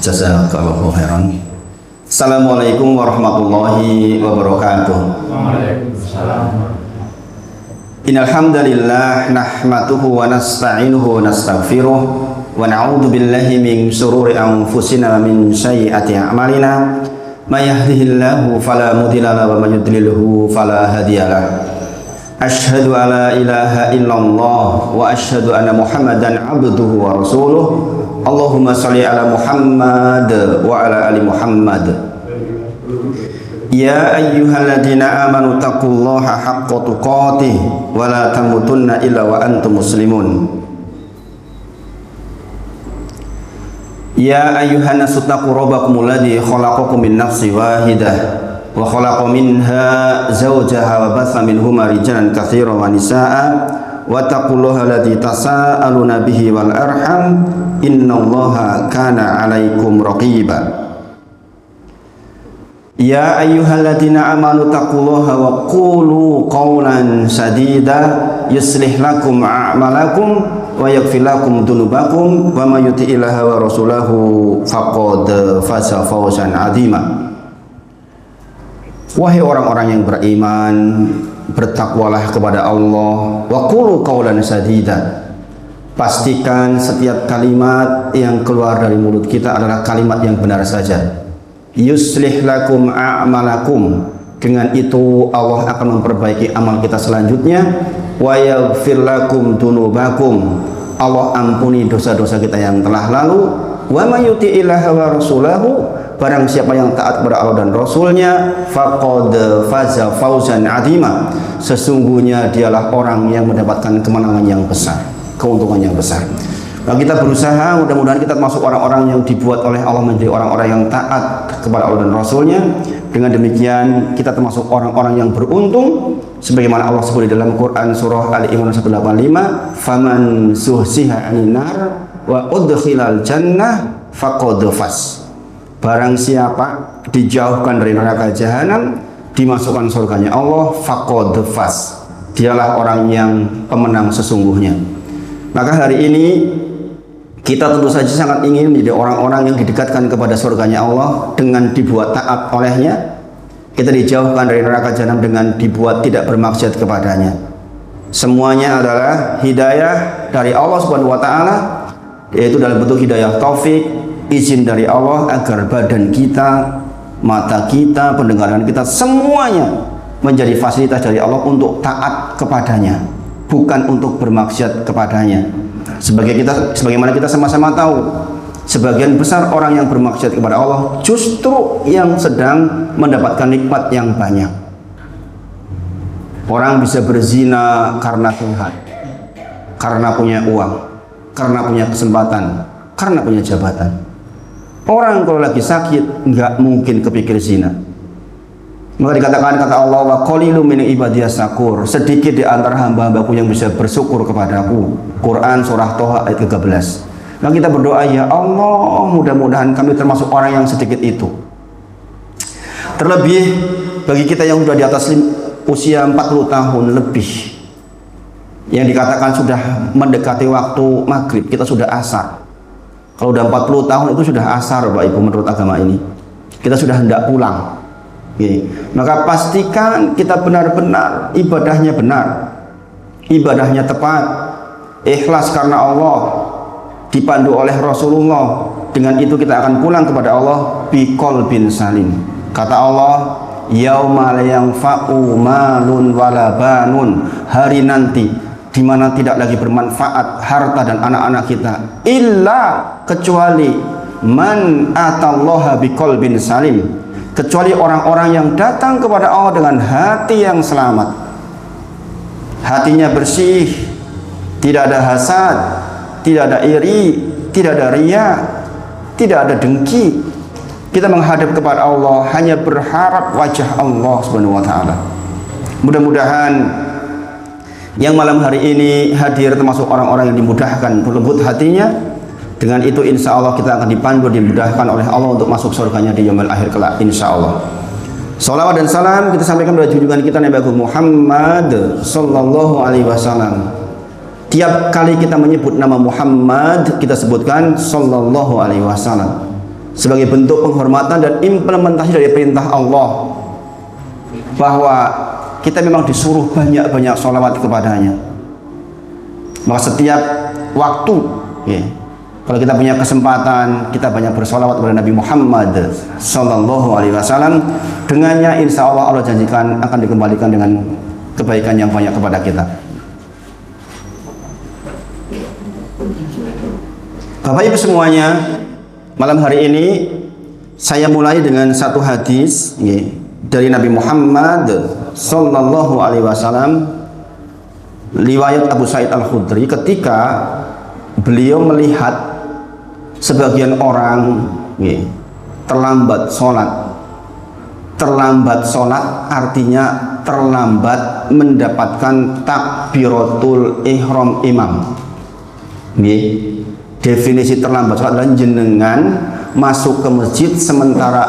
Jazakallahu khairan. Assalamualaikum warahmatullahi wabarakatuh. Waalaikumsalam. Innal hamdalillah nahmaduhu wa nasta'inuhu wa nastaghfiruh wa na'udzu billahi min shururi anfusina wa min sayyiati a'malina. May yahdihillahu fala mudilla lahu wa may yudlilhu fala hadiyalah. Asyhadu an la ilaha illallah wa asyhadu anna Muhammadan abduhu wa rasuluh. Allahumma shalli ala Muhammad wa ala ali Muhammad. Ya ayyuhalladzina amanu taqullaha haqqa tuqatih wa la tamutunna illa wa antum muslimun. Ya ayyuhan nasu taqu rabbakumul ladzi khalaqakum min nafsin wahidah wa khalaqa minha zawjaha wa batha minhuma rijalan katsiran wa nisaa'a wattaqullaha alladzi tasaaluna bihi wal arham innallaha kana 'alaikum raqiba. Ya ayyuhalladzina amanu taqullaha wa qulu qawlan sadida yuslih lakum a'malakum wa yaghfir lakum dzunubakum wa may yuti'illaha wa rasulahu faqad faza fawzan 'azima. Wahai orang-orang yang beriman, bertakwalah kepada Allah. Wa qulu qawlan sadida. Pastikan setiap kalimat yang keluar dari mulut kita adalah kalimat yang benar saja. Yuslih lakum a'malakum. Dengan itu Allah akan memperbaiki amal kita selanjutnya. Wa yaghfir lakum dzunubakum. Allah ampuni dosa-dosa kita yang telah lalu. Wa may yuti'illaha wa rasulahu. Barang siapa yang taat kepada Allah dan Rasulnya, faqad faza fawzan 'azima. Sesungguhnya dialah orang yang mendapatkan kemenangan yang besar, keuntungan yang besar. Nah, kita berusaha, mudah-mudahan kita termasuk orang-orang yang dibuat oleh Allah menjadi orang-orang yang taat kepada Allah dan Rasulnya. Dengan demikian kita termasuk orang-orang yang beruntung, sebagaimana Allah sebut di dalam Quran surah Ali Imran 185, faman zuhziha 'anil nar wa udkhilal jannah faqad faz. Barang siapa dijauhkan dari neraka jahanam, dimasukkan surganya Allah, faqad faz. Dialah orang yang pemenang sesungguhnya. Maka hari ini kita tentu saja sangat ingin menjadi orang-orang yang didekatkan kepada surganya Allah dengan dibuat taat olehnya. Kita dijauhkan dari neraka jahanam dengan dibuat tidak bermaksiat kepadanya. Semuanya adalah hidayah dari Allah Subhanahu wa taala, yaitu dalam bentuk hidayah taufik, izin dari Allah agar badan kita, mata kita, pendengaran kita semuanya menjadi fasilitas dari Allah untuk taat kepadanya, bukan untuk bermaksiat kepadanya. Sebagaimana kita sama-sama tahu, sebagian besar orang yang bermaksiat kepada Allah justru yang sedang mendapatkan nikmat yang banyak. Orang bisa berzina karena sehat, karena punya uang, karena punya kesempatan, karena punya jabatan. Orang kalau lagi sakit nggak mungkin kepikir zina. Maka dikatakan kata Allah, wa qalilum min ibadiyas syakur, sedikit di antara hamba-hambaku yang bisa bersyukur kepadaku. Quran surah Toha ayat 13. Maka kita berdoa, ya Allah, mudah-mudahan kami termasuk orang yang sedikit itu. Terlebih bagi kita yang sudah di atas usia 40 tahun lebih, yang dikatakan sudah mendekati waktu maghrib, kita sudah asar. Kalau udah 40 tahun itu sudah asar, Bapak Ibu, menurut agama ini. Kita sudah hendak pulang. Gini. Maka pastikan kita benar-benar ibadahnya benar, ibadahnya tepat, ikhlas karena Allah, dipandu oleh Rasulullah. Dengan itu kita akan pulang kepada Allah biqalbin salim. Kata Allah, yauma la yanfa'u malun wala banun, hari nanti di mana tidak lagi bermanfaat harta dan anak-anak kita, illa kecuali man atallaha biqalbin salim, kecuali orang-orang yang datang kepada Allah dengan hati yang selamat, hatinya bersih, tidak ada hasad, tidak ada iri, tidak ada riya, tidak ada dengki. Kita menghadap kepada Allah hanya berharap wajah Allah Subhanahu wa taala. Mudah-mudahan yang malam hari ini hadir termasuk orang-orang yang dimudahkan lembut hatinya. Dengan itu insya Allah kita akan dipandu, dimudahkan oleh Allah untuk masuk surganya di yaumil akhir kelak, insya Allah. Salawat dan salam kita sampaikan pada junjungan kita Nabi Muhammad sallallahu alaihi wasallam. Tiap kali kita menyebut nama Muhammad, kita sebutkan sallallahu alaihi wasallam sebagai bentuk penghormatan dan implementasi dari perintah Allah bahwa kita memang disuruh banyak-banyak sholawat kepadanya. Maka setiap waktu, ya, kalau kita punya kesempatan, kita banyak bersolawat kepada Nabi Muhammad sallallahu alaihi wasallam. Dengannya insya Allah janjikan akan dikembalikan dengan kebaikan yang banyak kepada kita. Bapak Ibu semuanya, malam hari ini saya mulai dengan satu hadis, ya, dari Nabi Muhammad sallallahu alaihi wasallam, riwayat Abu Sa'id Al-Khudri, ketika beliau melihat sebagian orang, ya, terlambat sholat. Terlambat sholat artinya terlambat mendapatkan takbiratul ihram imam. Ya, definisi terlambat sholat adalah jenengan masuk ke masjid sementara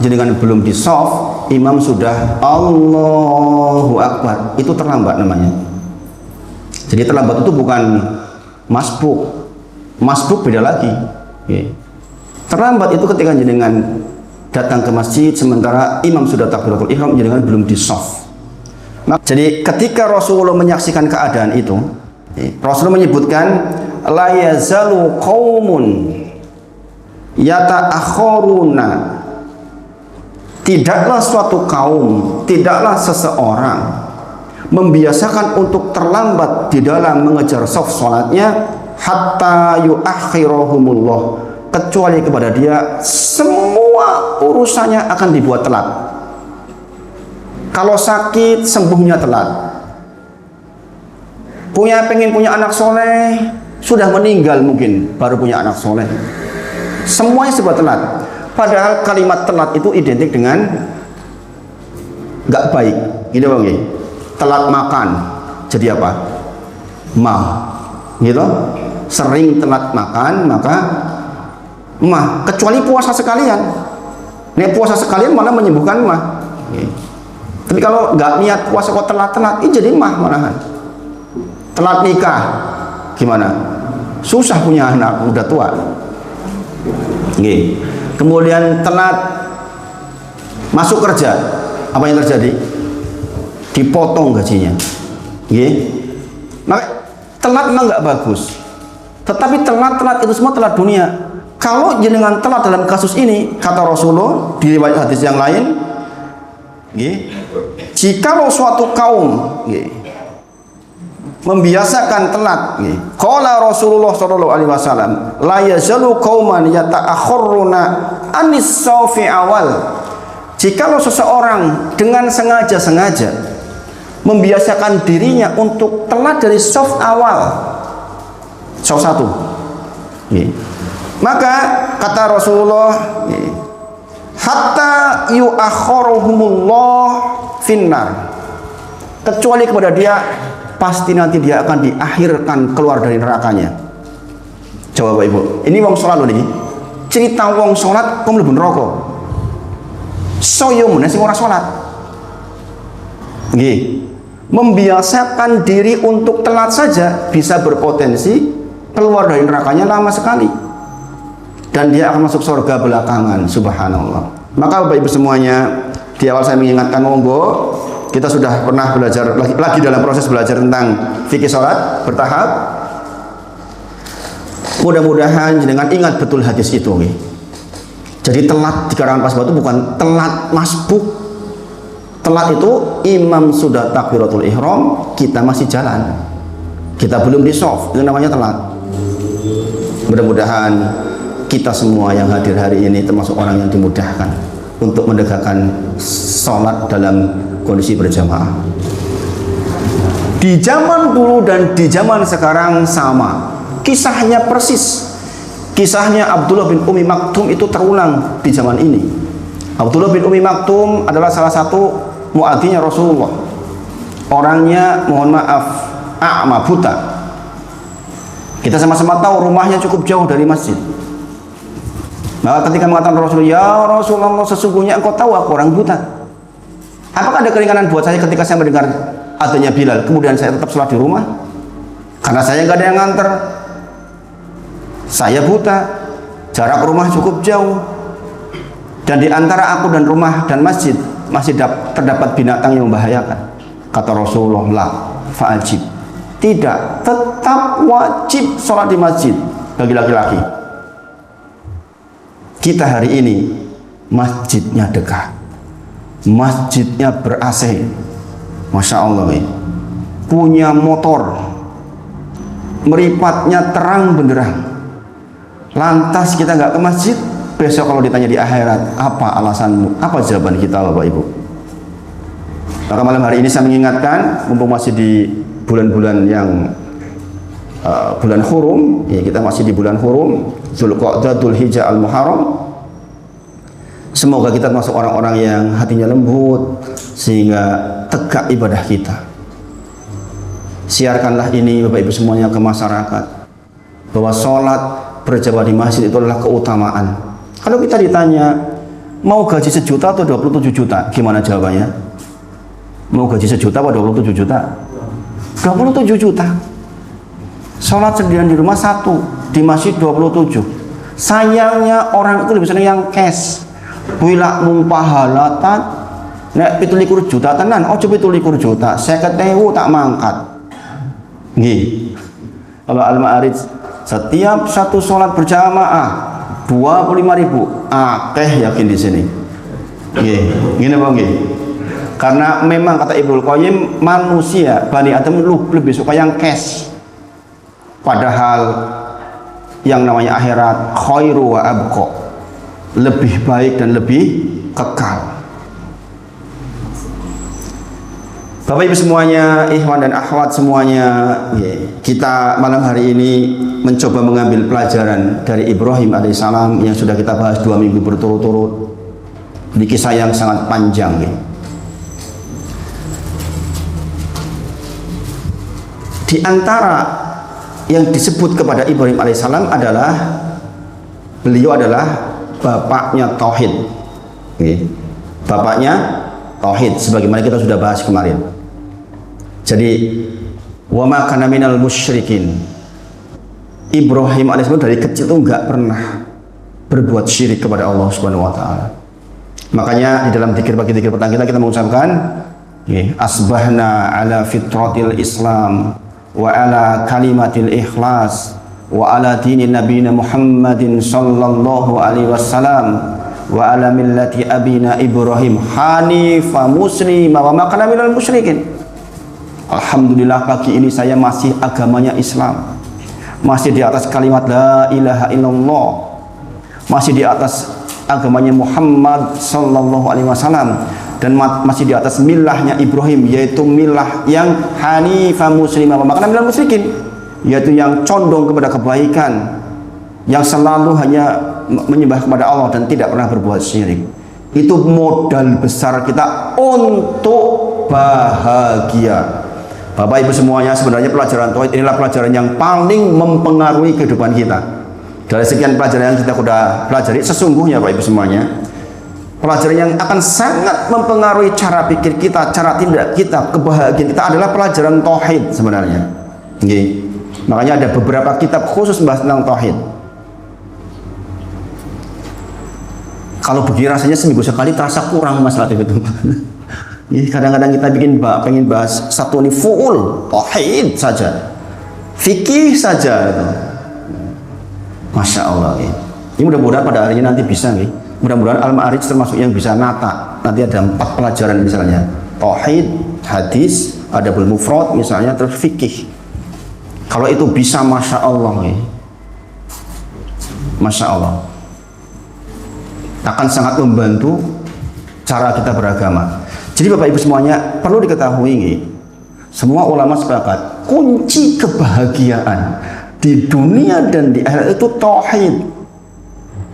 jenengan belum di shaf, imam sudah Allahu Akbar. Itu terlambat namanya. Jadi terlambat itu bukan masbuk. Masbuk beda lagi. Okay. Terlambat itu ketika jenengan datang ke masjid sementara imam sudah takbiratul ihram, jenengan belum di shaf. Jadi ketika Rasulullah menyaksikan keadaan itu, Rasulullah menyebutkan la yazalu qaumun yata'akhiruna, tidaklah suatu kaum, tidaklah seseorang membiasakan untuk terlambat di dalam mengejar shaf salatnya hatta yuakhirahumullah, kecuali kepada dia semua urusannya akan dibuat telat. Kalau sakit sembuhnya telat, pengen punya anak soleh, sudah meninggal mungkin baru punya anak soleh, semuanya serba telat. Padahal kalimat telat itu identik dengan nggak baik, gitu bang. Telat makan jadi apa? Mah, gitu. Sering telat makan maka mah, kecuali puasa sekalian. Nih puasa sekalian malah menyembuhkan mah. Tapi kalau nggak niat puasa kok telat-telat, ini jadi mah malahan. Telat nikah, gimana? Susah punya anak, udah tua. Kemudian telat masuk kerja, apa yang terjadi? Dipotong gajinya. Maka telat memang nggak bagus. Tetapi telat itu semua telat dunia. Kalau jenengan telat dalam kasus ini, kata Rasulullah di riwayat hadis yang lain, jikalau suatu kaum membiasakan telat, qala Rasulullah sallallahu alaihi wasallam, la yazalu qauman yata'akhiruna anis shaufi awal. Jikalau seseorang dengan sengaja membiasakan dirinya untuk telat dari shaf awal, shaf 1, maka kata Rasulullah, hatta yu'akhiruhumullah finnar, kecuali kepada dia pasti nanti dia akan diakhirkan keluar dari nerakanya. Coba Bapak Ibu, ini wong sholat loh nih, cerita wong sholat kok mlebu neraka. Soyo meneh sing ora sholat. Membiasakan diri untuk telat saja bisa berpotensi keluar dari nerakanya lama sekali, dan dia akan masuk surga belakangan. Subhanallah. Maka Bapak Ibu semuanya, di awal saya mengingatkan, monggo, kita sudah pernah belajar lagi dalam proses belajar tentang fikih sholat bertahap. Mudah-mudahan jenengan ingat betul hadis itu. Jadi telat di karangan pas batu bukan telat masbuk. Telat itu imam sudah takbiratul ihram, kita masih jalan, kita belum di shaf, itu namanya telat. Mudah-mudahan kita semua yang hadir hari ini termasuk orang yang dimudahkan untuk menegakkan sholat dalam kondisi berjamaah. Di zaman dulu dan di zaman sekarang sama, kisahnya persis. Kisahnya Abdullah bin Umi Maktum itu terulang di zaman ini. Abdullah bin Umi Maktum adalah salah satu muadzinnya Rasulullah. Orangnya mohon maaf a'ma, buta. Kita sama-sama tahu rumahnya cukup jauh dari masjid. Maka ketika mengatakan Rasulullah, ya Rasulullah, sesungguhnya engkau tahu aku orang buta. Apakah ada keringanan buat saya ketika saya mendengar adanya Bilal, kemudian saya tetap sholat di rumah? Karena saya nggak ada yang nganter, saya buta, jarak rumah cukup jauh, dan di antara aku dan rumah dan masjid masih terdapat binatang yang membahayakan. Kata Rasulullah, la fa'ajib, tidak, tetap wajib sholat di masjid bagi laki-laki. Kita hari ini masjidnya dekat, masjidnya ber-AC, Masya Allah, punya motor, meripatnya terang benderang. Lantas kita nggak ke masjid, besok kalau ditanya di akhirat, apa alasanmu? Apa jawaban kita, Bapak Ibu? Maka malam hari ini saya mengingatkan, mumpung masih di bulan-bulan yang bulan Hurum, ya, kita masih di bulan Hurum, Dzulqa'dah, Dzulhijjah, Al-Muharram. Semoga kita termasuk orang-orang yang hatinya lembut sehingga tegak ibadah kita. Siarkanlah ini Bapak Ibu semuanya ke masyarakat, bahwa sholat berjamaah di masjid itu adalah keutamaan. Kalau kita ditanya, mau gaji 1 juta atau 27 juta? Gimana jawabannya? Mau gaji 1 juta atau 27 juta? 27 juta. Sholat sendirian di rumah 1, di masjid 27. Sayangnya orang itu lebih senang yang cash. Bila mumpahalatan, nek 17 juta tenan, ojo 17 juta, 50.000 tak mangkat. Nggih. Kalau Al-Ma'arij, setiap satu sholat berjamaah 25.000, akeh yakin di sini. Nggih, ngene apa nggih? Karena memang kata Ibnul Qayyim, manusia Bani Adam lebih suka yang cash. Padahal yang namanya akhirat khairu wa abqa, lebih baik dan lebih kekal. Bapak Ibu semuanya, ikhwan dan akhwat semuanya, kita malam hari ini mencoba mengambil pelajaran dari Ibrahim alaihissalam yang sudah kita bahas 2 minggu berturut-turut di kisah yang sangat panjang. Di antara yang disebut kepada Ibrahim alaihissalam adalah beliau adalah bapaknya tauhid. Bapaknya tauhid, sebagaimana kita sudah bahas kemarin. Jadi wa ma kana minal musyrikin. Ibrahim alaihissalam dari kecil itu enggak pernah berbuat syirik kepada Allah Subhanahu wa taala. Makanya di dalam zikir bagi zikir petang kita mengucapkan asbahna ala fitratil Islam wa ala kalimatil ikhlas wa ala dinin nabiyina Muhammadin sallallahu alaihi wasallam wa ala millati abina Ibrahim hanifa muslima wa ma kana minal musyrikin. Alhamdulillah pagi ini saya masih agamanya Islam, masih di atas kalimat la ilaha illallah, masih di atas agamanya Muhammad sallallahu alaihi wasallam, dan masih di atas milahnya Ibrahim, yaitu milah yang hanifa muslimah wa ma kana minal musyrikin, yaitu yang condong kepada kebaikan, yang selalu hanya menyembah kepada Allah dan tidak pernah berbuat syirik. Itu modal besar kita untuk bahagia. Bapak Ibu semuanya, sebenarnya pelajaran tauhid inilah pelajaran yang paling mempengaruhi kehidupan kita. Dari sekian pelajaran yang kita sudah pelajari, sesungguhnya Bapak Ibu semuanya, pelajaran yang akan sangat mempengaruhi cara pikir kita, cara tindak kita, kebahagiaan kita adalah pelajaran tauhid sebenarnya. Makanya ada beberapa kitab khusus membahas tentang tauhid. Kalau begini rasanya seminggu sekali terasa kurang masalah itu. Kadang-kadang kita pengen bahas satu ini full tauhid saja, fikih saja gitu. Masya Allah. Ini mudah-mudahan pada hari ini nanti bisa nih. Mudah-mudahan Al-Ma'arij termasuk yang bisa nata. Nanti ada 4 pelajaran misalnya, tauhid, hadis, adabul mufrad misalnya, terus fikih. Kalau itu bisa, Masya Allah, Masya Allah, akan sangat membantu cara kita beragama. Jadi Bapak Ibu semuanya perlu diketahui, semua ulama sepakat kunci kebahagiaan di dunia dan di akhirat itu tauhid.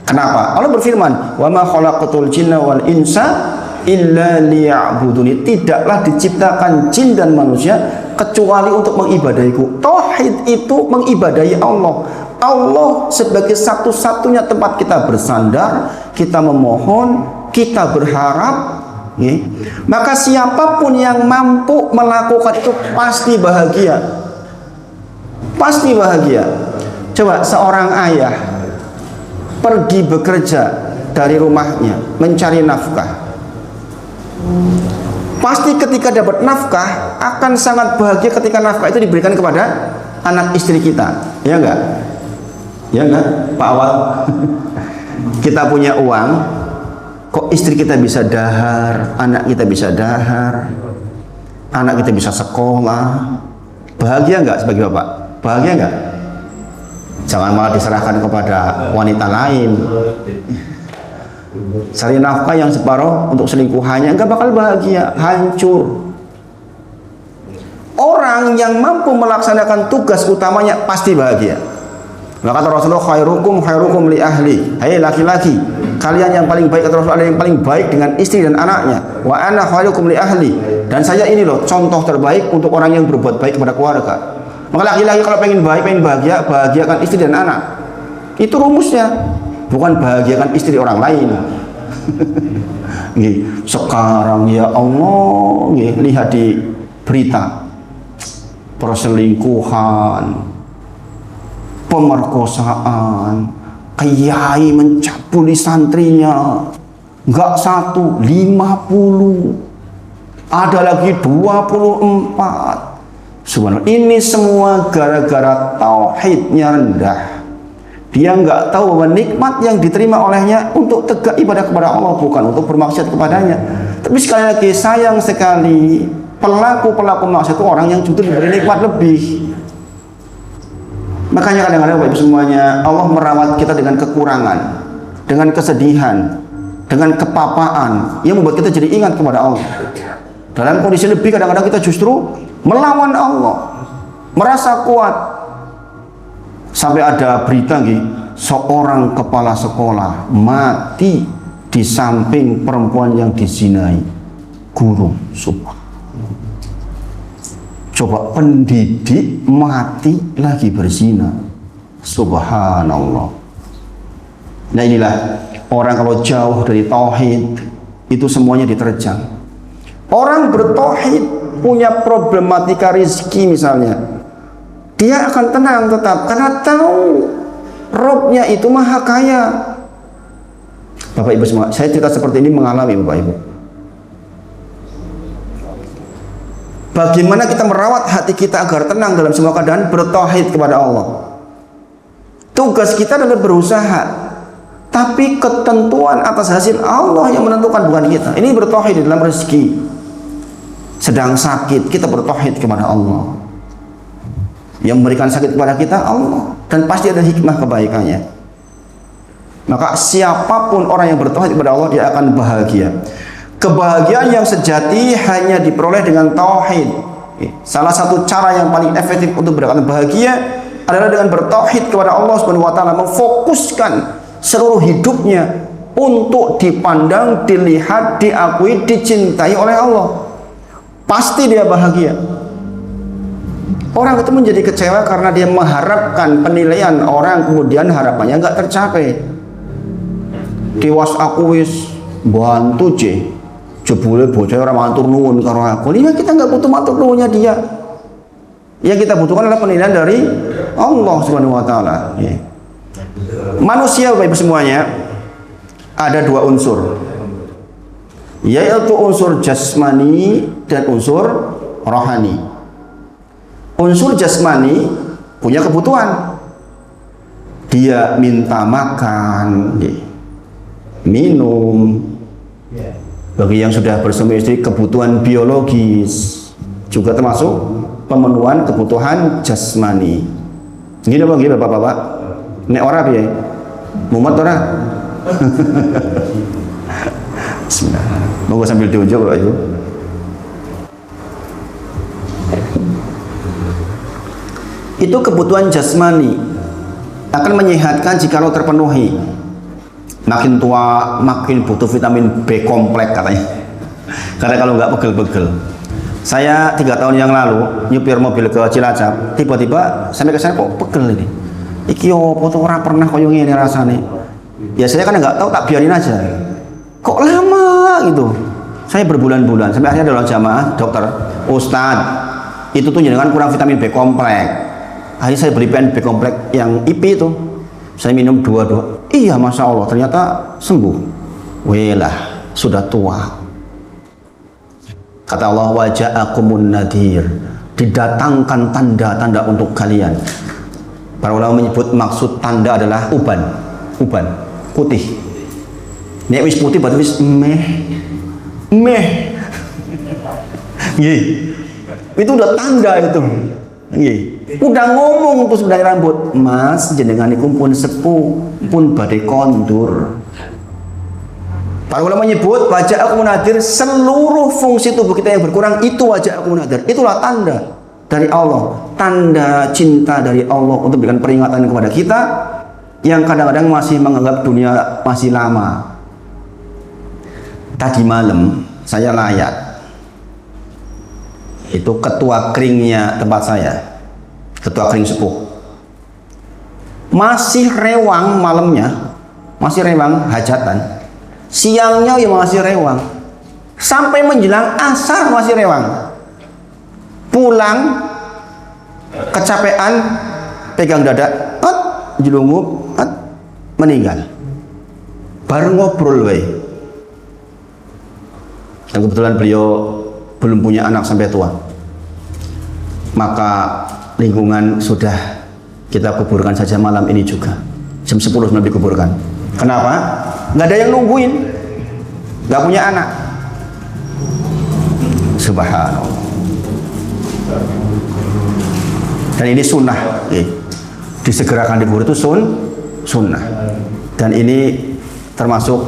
Kenapa? Allah berfirman, wa ma khalaqatul jinna wal insa illa liya'buduni. Tidaklah diciptakan jin dan manusia kecuali untuk mengibadahiku. Tauhid itu mengibadahi Allah. Allah sebagai satu-satunya tempat kita bersandar, kita memohon, kita berharap. Maka siapapun yang mampu melakukan itu pasti bahagia. pasti bahagia. Coba seorang ayah pergi bekerja dari rumahnya mencari nafkah, pasti ketika dapat nafkah akan sangat bahagia ketika nafkah itu diberikan kepada anak istri kita, ya enggak? Ya enggak, Pak Awal? Kita punya uang, kok istri kita bisa dahar, anak kita bisa dahar, anak kita bisa sekolah, bahagia enggak sebagai bapak? Bahagia enggak? Jangan malah diserahkan kepada wanita lain. Cari nafkah yang separuh untuk selingkuhannya, enggak bakal bahagia, hancur. Orang yang mampu melaksanakan tugas utamanya pasti bahagia. Maka kata Rasulullah, khairukum li ahli. Hai laki-laki, kalian yang paling baik, kata Rasulullah, yang paling baik dengan istri dan anaknya. Wa ana khairukum li ahli. Dan saya ini loh contoh terbaik untuk orang yang berbuat baik kepada keluarga. Maka laki-laki kalau pengen baik, pengen bahagia, bahagiakan istri dan anak. Itu rumusnya, bukan bahagiakan istri orang lain. Sekarang ya Allah, lihat di berita perselingkuhan, pemerkosaan, kiai mencabuli santrinya, enggak 1, 50, ada lagi 24. Subhanallah, ini semua gara-gara tauhidnya rendah. Dia nggak tahu bahwa nikmat yang diterima olehnya untuk tegak ibadah kepada Allah, bukan untuk bermaksiat kepadanya. Tapi sekali lagi, sayang sekali pelaku-pelaku maksiat itu orang yang justru diberi nikmat lebih. Makanya kadang-kadang Bapak Ibu semuanya, Allah merawat kita dengan kekurangan, dengan kesedihan, dengan kepapaan yang membuat kita jadi ingat kepada Allah. Dalam kondisi lebih, kadang-kadang kita justru melawan Allah, merasa kuat. Sampai ada berita seorang kepala sekolah mati di samping perempuan yang dizinai guru. Coba, pendidik mati lagi berzina. Subhanallah. Nah inilah orang kalau jauh dari tauhid itu semuanya diterjang. Orang bertauhid punya problematika rizki misalnya, dia akan tenang tetap karena tahu Robnya itu maha kaya. Bapak Ibu semua, saya cerita seperti ini mengalami Bapak Ibu. Bagaimana kita merawat hati kita agar tenang dalam semua keadaan, bertauhid kepada Allah. Tugas kita adalah berusaha, tapi ketentuan atas hasil Allah yang menentukan, bukan kita. Ini bertauhid dalam rezeki. Sedang sakit, kita bertauhid kepada Allah. Yang memberikan sakit kepada kita Allah, dan pasti ada hikmah kebaikannya. Maka siapapun orang yang bertauhid kepada Allah, dia akan bahagia. Kebahagiaan yang sejati hanya diperoleh dengan tauhid. Salah satu cara yang paling efektif untuk mendapatkan bahagia adalah dengan bertauhid kepada Allah Subhanahu wa taala, memfokuskan seluruh hidupnya untuk dipandang, dilihat, diakui, dicintai oleh Allah. Pasti dia bahagia. Orang itu menjadi kecewa karena dia mengharapkan penilaian orang, kemudian harapannya nggak tercapai. Tiwas aku wis bantu jebule bocah orang matur nuwun karo aku. Ini kita nggak butuh matur nuwunnya dia. Yang kita butuhkan adalah penilaian dari Allah Subhanahu wa taala. Manusia Bapak Ibu semuanya ada dua unsur, yaitu unsur jasmani dan unsur rohani. Unsur jasmani punya kebutuhan, dia minta makan, minum. Bagi yang sudah bersuami istri, kebutuhan biologis juga termasuk pemenuhan kebutuhan jasmani. Gini apa gini bapak-bapak? Nek ora piye? Mumet ora? Bismillah. Monggo sambil diunjuk Bapak Ibu. Itu kebutuhan jasmani akan menyehatkan jikalau terpenuhi. Makin tua makin butuh vitamin B kompleks katanya. Karena kalau nggak pegel-pegel. Saya 3 tahun yang lalu nyupir mobil ke Cilacap, tiba-tiba sampai ke sana kok pegel ini. Iki opo tuh ora pernah koyo ngene rasane. Ya saya kan nggak tahu, tak biarin aja. Kok lama gitu. Saya berbulan-bulan sampai akhirnya adalah jamaah dokter, Ustadz, itu tuh jangan kurang vitamin B kompleks. Akhirnya saya beli PNB komplek yang IP itu. Saya minum dua. Iya, Masya Allah, ternyata sembuh. Welah, sudah tua. Kata Allah, waja'akumun nadir, didatangkan tanda-tanda untuk kalian. Para ulama menyebut maksud tanda adalah uban putih. Nek wis putih berarti wis meh. Nggih. Itu udah tanda itu. Nggih. Udah ngomong tuh sebenarnya rambut, Mas, jenengan iku pun sepuh, pun badhe kondur. Para ulama menyebut wajah aku munadir, seluruh fungsi tubuh kita yang berkurang itu wajah aku munadir. Itulah tanda dari Allah, tanda cinta dari Allah untuk memberikan peringatan kepada kita yang kadang-kadang masih menganggap dunia masih lama. Tadi malam saya layat, itu ketua keringnya tempat saya, ketua kering sepuh, masih rewang malamnya, masih rewang hajatan, siangnya ya masih rewang, sampai menjelang asar masih rewang. Pulang kecapean, pegang dada, jelungup, meninggal. Baru ngobrol we. Dan kebetulan beliau belum punya anak sampai tua, maka lingkungan sudah kita kuburkan saja malam ini juga. Jam 10 sudah dikuburkan. Kenapa? Nggak ada yang nungguin, nggak punya anak. Subhanallah. Dan ini sunnah, disegerakan dikubur itu sunnah. Dan ini termasuk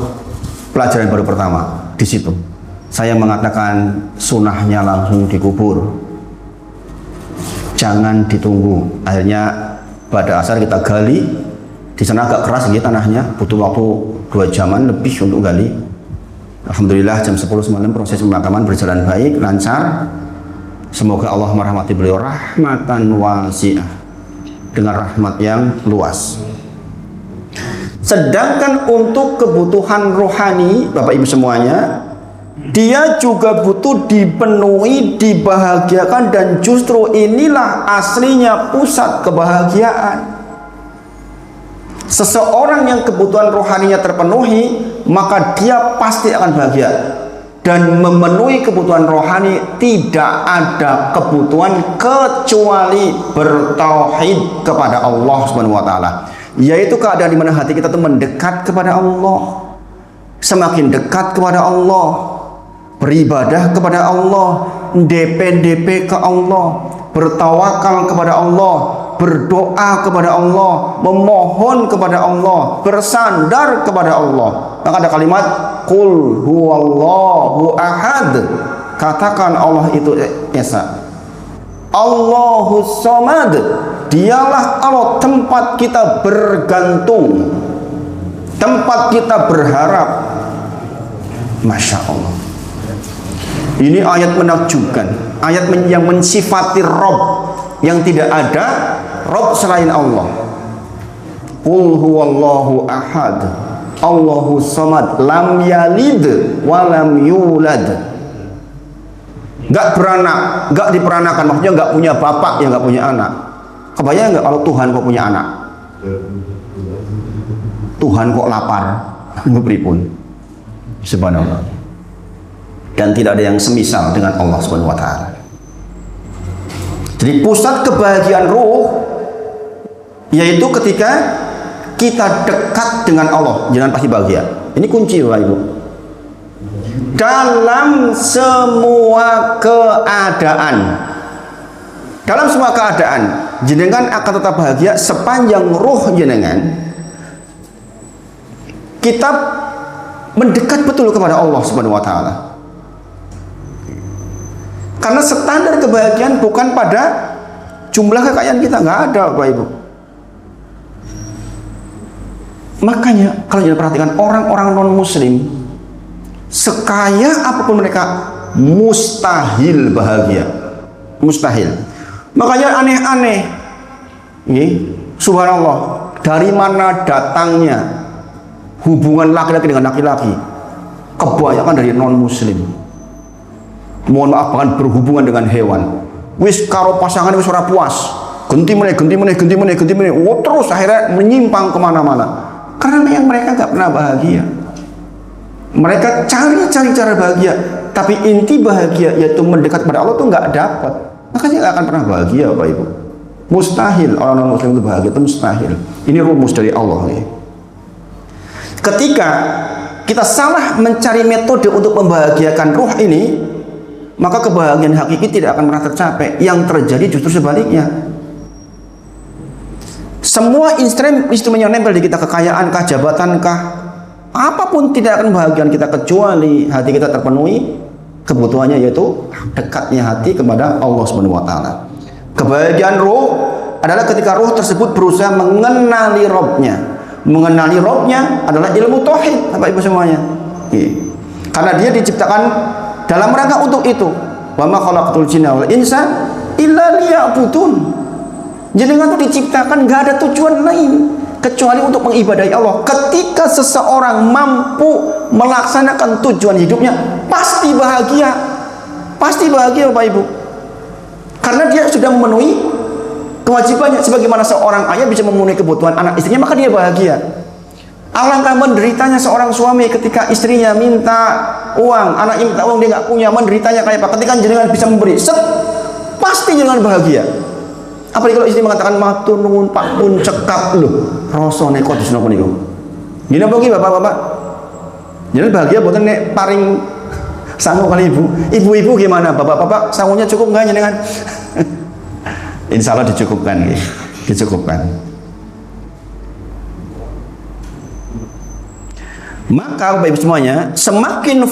pelajaran baru pertama di situ. Saya mengatakan sunnahnya langsung dikubur, jangan ditunggu. Akhirnya pada asar kita gali, di sana agak keras gitu tanahnya, butuh waktu 2 jaman lebih untuk gali. Alhamdulillah jam 10 malam proses pemakaman berjalan baik, lancar. Semoga Allah merahmati beliau rahmatan wasi'ah, dengan rahmat yang luas. Sedangkan untuk kebutuhan rohani, Bapak Ibu semuanya, dia juga butuh dipenuhi, dibahagiakan, dan justru inilah aslinya pusat kebahagiaan. Seseorang yang kebutuhan rohaninya terpenuhi, maka dia pasti akan bahagia. Dan memenuhi kebutuhan rohani, tidak ada kebutuhan kecuali bertauhid kepada Allah Subhanahu wa taala. Yaitu keadaan di mana hati kita itu mendekat kepada Allah. Semakin dekat kepada Allah, beribadah kepada Allah, DP ke Allah, bertawakal kepada Allah, berdoa kepada Allah, memohon kepada Allah, bersandar kepada Allah. Maka ada kalimat Qul huwallahu ahad. Katakan Allah itu Esa. Allahus samad. Dialah Allah, tempat kita bergantung, tempat kita berharap. Masya Allah. Ini ayat menakjubkan, ayat yang mensifati Rabb, yang tidak ada Rabb selain Allah. Qul huwallahu ahad, Allahus samad, lam yalid wa lam yulad. Enggak beranak, enggak diperanakan, maksudnya enggak punya bapak, yang enggak punya anak. Kebayang enggak kalau Tuhan kok punya anak? Tuhan kok lapar? Pripun? Subhanallah. Dan tidak ada yang semisal dengan Allah Subhanahu wa taala. Jadi pusat kebahagiaan ruh yaitu ketika kita dekat dengan Allah, jangan pasti bahagia. Ini kunci Bapak Ibu. Dalam semua keadaan, dalam semua keadaan, jenengan akan tetap bahagia sepanjang ruh jenengan kita mendekat betul kepada Allah Subhanahu wa taala. Karena standar kebahagiaan bukan pada jumlah kekayaan kita, nggak ada Bapak Ibu. Makanya kalau kita perhatikan orang-orang non muslim, sekaya apapun mereka mustahil bahagia, mustahil. Makanya aneh-aneh, subhanallah, dari mana datangnya hubungan laki-laki dengan laki-laki? Kebanyakan dari non muslim. Mohon maaf, bahkan berhubungan dengan hewan. Wis karo pasangan wis ora puas, ganti meneh. Oh, terus akhirnya menyimpang kemana-mana. Karena yang mereka nggak pernah bahagia. Mereka cari cara bahagia, tapi inti bahagia yaitu mendekat pada Allah tuh nggak dapat. Makanya nggak akan pernah bahagia, Bapak Ibu. Mustahil orang non Muslim itu bahagia, itu mustahil. Ini rumus dari Allah nih. Ketika kita salah mencari metode untuk membahagiakan ruh ini, maka kebahagiaan hakiki tidak akan pernah tercapai. Yang terjadi justru sebaliknya. Semua instrumen yang nempel di kita, kekayaan kah, jabatan kah, apapun tidak akan membahagiakan kita kecuali hati kita terpenuhi kebutuhannya, yaitu dekatnya hati kepada Allah Subhanahu wa taala. Kebahagiaan ruh adalah ketika ruh tersebut berusaha mengenali Rabb-nya. Mengenali Rabb-nya adalah ilmu tauhid, Bapak Ibu semuanya. Karena dia diciptakan dalam rangka untuk itu. Wa ma khalaqtul jinna wal insa illa liya'budun. Jenengan itu diciptakan nggak ada tujuan lain kecuali untuk mengibadahi Allah. Ketika seseorang mampu melaksanakan tujuan hidupnya, pasti bahagia. Pasti bahagia, Bapak Ibu. Karena dia sudah memenuhi kewajibannya. Sebagaimana seorang ayah bisa memenuhi kebutuhan anak istrinya, maka dia bahagia. Alangkah menderitanya seorang suami ketika istrinya minta uang, anaknya minta uang, dia nggak punya. Menderitanya kayak apa? Ketika jenengan bisa memberi, pasti jenengan bahagia. Apalagi kalau istri mengatakan matur nuwun Pak pun cekap loh, rasa neko disno niku. Gini apa iki Bapak-bapak? Jenengan bahagia boten nek paring sangu kali ibu. Ibu-ibu gimana? Bapak-bapak sangunya cukup enggak jenengan? Insya Allah dicukupkan, dicukupkan. Maka Bapak Ibu semuanya, semakin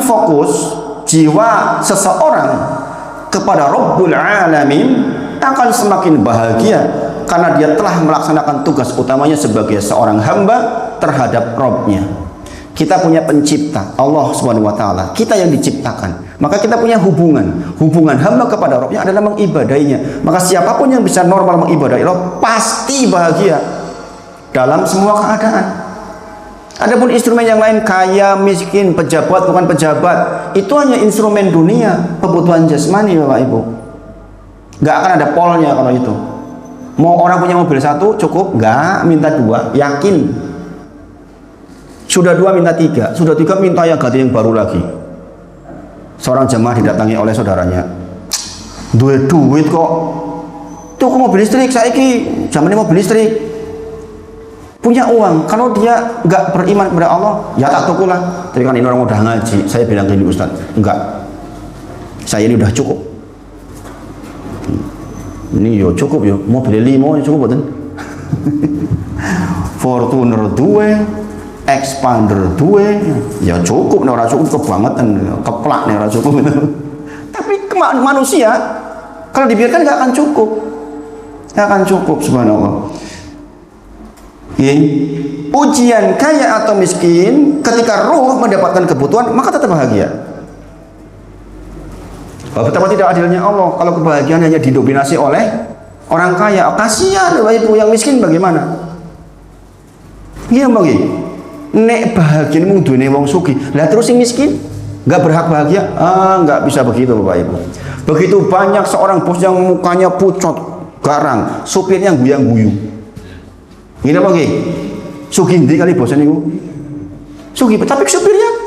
fokus jiwa seseorang kepada Rabbul Alamin akan semakin bahagia karena dia telah melaksanakan tugas utamanya sebagai seorang hamba terhadap Rabb-nya. Kita punya pencipta, Allah Subhanahu wa taala. Kita yang diciptakan. Maka kita punya hubungan hamba kepada Rabb-nya adalah mengibadahinya. Maka siapapun yang bisa normal mengibadahi Allah pasti bahagia dalam semua keadaan. Adapun instrumen yang lain, kaya, miskin, pejabat, bukan pejabat, itu hanya instrumen dunia, kebutuhan jasmani, Bapak Ibu. Nggak akan ada polnya kalau itu. Mau orang punya mobil satu cukup? Nggak, minta dua, yakin. Sudah dua minta tiga, sudah tiga minta yang ganti yang baru lagi. Seorang jemaah didatangi oleh saudaranya, duit kok, tuh mobil listrik, saiki zamannya mobil listrik. Punya uang, kalau dia nggak beriman kepada Allah, ya tak tukulah. Tapi kan ini orang udah ngaji, saya bilang gini Ustaz, enggak, saya ini udah cukup. Ini yo cukup yo, mau beli 5 cukup betul. Fortuner 2, Expander 2, ya cukup. Nih orang cukup kebangetan, keplak nih orang cukup. Tapi manusia kalau dibiarkan nggak akan cukup, subhanallah. Ujian kaya atau miskin, ketika ruh mendapatkan kebutuhan maka tetap bahagia. Betapa tidak adilnya Allah kalau kebahagiaan hanya didominasi oleh orang kaya. Kasihan Bapak Ibu, yang miskin bagaimana? Iya bagi nek bahagia mung duwe wong sugih, lah terus yang miskin nggak berhak bahagia? Nggak bisa begitu Bapak Ibu. Begitu banyak seorang bos yang mukanya pucot garang, supirnya guyang-guyu. Gini apa nggih? Sugih ndi kali bosan niku? Sugih, tapi supirnya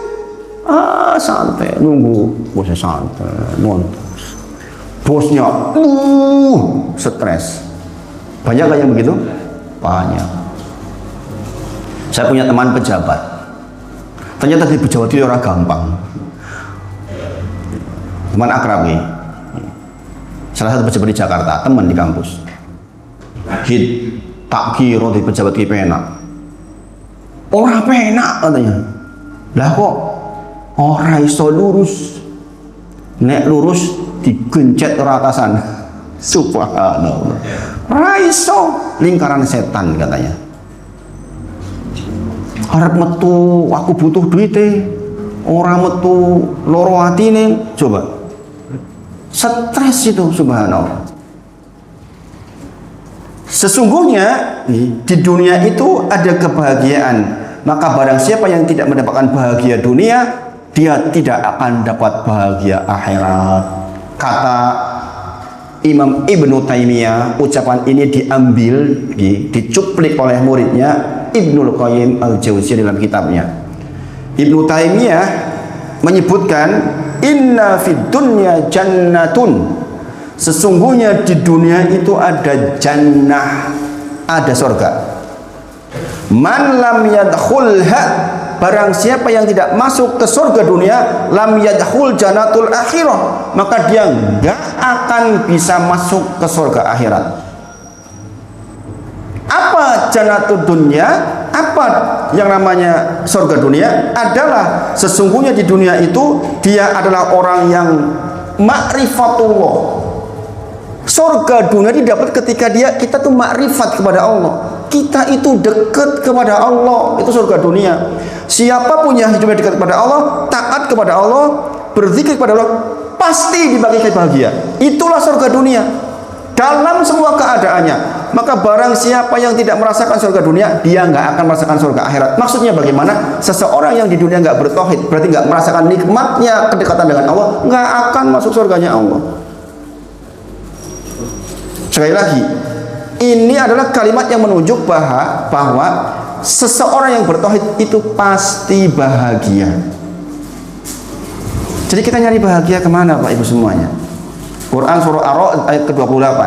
santai, nunggu bosnya santai, nontos. Bosnya stres. Banyak kan yang begitu? Banyak. Saya punya teman pejabat. Ternyata di pejabat itu orang gampang. Teman akrab nih. Salah satu pejabat di Jakarta, teman di kampus. Tak kira di pejabat ki penak. Ora penak katanya. Lah kok ora iso lurus. Nek lurus digencet ora atasan. Subhanallah. Ora iso, lingkaran setan katanya. Arep metu aku butuh duite, ora metu loro atine. Coba. Stres itu, subhanallah. Sesungguhnya di dunia itu ada kebahagiaan. Maka barang siapa yang tidak mendapatkan bahagia dunia, dia tidak akan dapat bahagia akhirat. Kata Imam Ibnu Taimiyah, ucapan ini diambil, dicuplik oleh muridnya Ibnul Qayyim Al-Jauziyah dalam kitabnya. Ibnu Taimiyah menyebutkan, inna fid dunya jannatun, sesungguhnya di dunia itu ada jannah, ada surga. Man lam yadkhulha, barang siapa yang tidak masuk ke surga dunia, lam yadkhul jannatul akhirah, maka dia enggak akan bisa masuk ke surga akhirat. Apa jannatul dunia? Apa yang namanya surga dunia? Adalah sesungguhnya di dunia itu dia adalah orang yang ma'rifatullah. Surga dunia didapat ketika kita tuh makrifat kepada Allah. Kita itu dekat kepada Allah, itu surga dunia. Siapapun yang hidupnya dekat kepada Allah, taat kepada Allah, berzikir kepada Allah, pasti dibagikan bahagia. Itulah surga dunia dalam semua keadaannya. Maka barang siapa yang tidak merasakan surga dunia, dia nggak akan merasakan surga akhirat. Maksudnya bagaimana? Seseorang yang di dunia nggak bertauhid, berarti nggak merasakan nikmatnya kedekatan dengan Allah, nggak akan masuk surganya Allah. Sekali lagi, ini adalah kalimat yang menunjuk bahwa seseorang yang bertauhid itu pasti bahagia. Jadi kita nyari bahagia kemana Pak Ibu semuanya? Quran surah Ar-Ra'd ayat ke-28.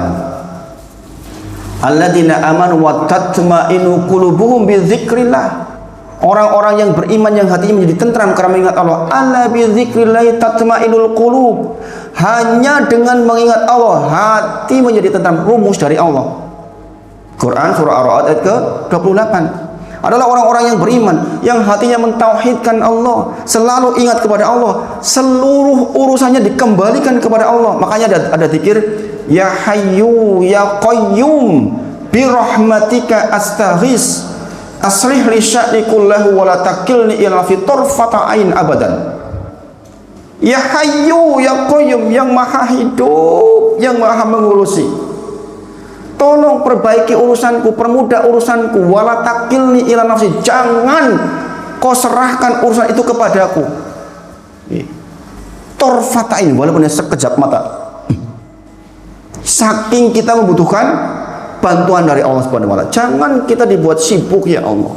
Alladzina amanu wa tatma'innu qulubuhum bidzikrillah. Orang-orang yang beriman yang hatinya menjadi tentram karena mengingat Allah. Alla bidzikrillah tatma'innul qulub. Hanya dengan mengingat Allah hati menjadi tentram. Rumus dari Allah. Quran surah Ar-Ra'd ayat ke-28. Adalah orang-orang yang beriman, yang hatinya mentauhidkan Allah, selalu ingat kepada Allah, seluruh urusannya dikembalikan kepada Allah. Makanya ada zikir, ya hayyu ya qayyum bi rahmatika astaghis aslih li sya'ni kullahu wa la takilni ila fi tarfata ain abadan. Ya hayyu ya qayyum, yang maha hidup, yang maha mengurusi, tolong perbaiki urusanku, permudah urusanku, wala takilni ila nafsi, jangan kau serahkan urusan itu kepadaku. Torfatain, walaupun sekejap mata. Saking kita membutuhkan bantuan dari Allah Subhanahu wa taala. Jangan kita dibuat sibuk ya Allah.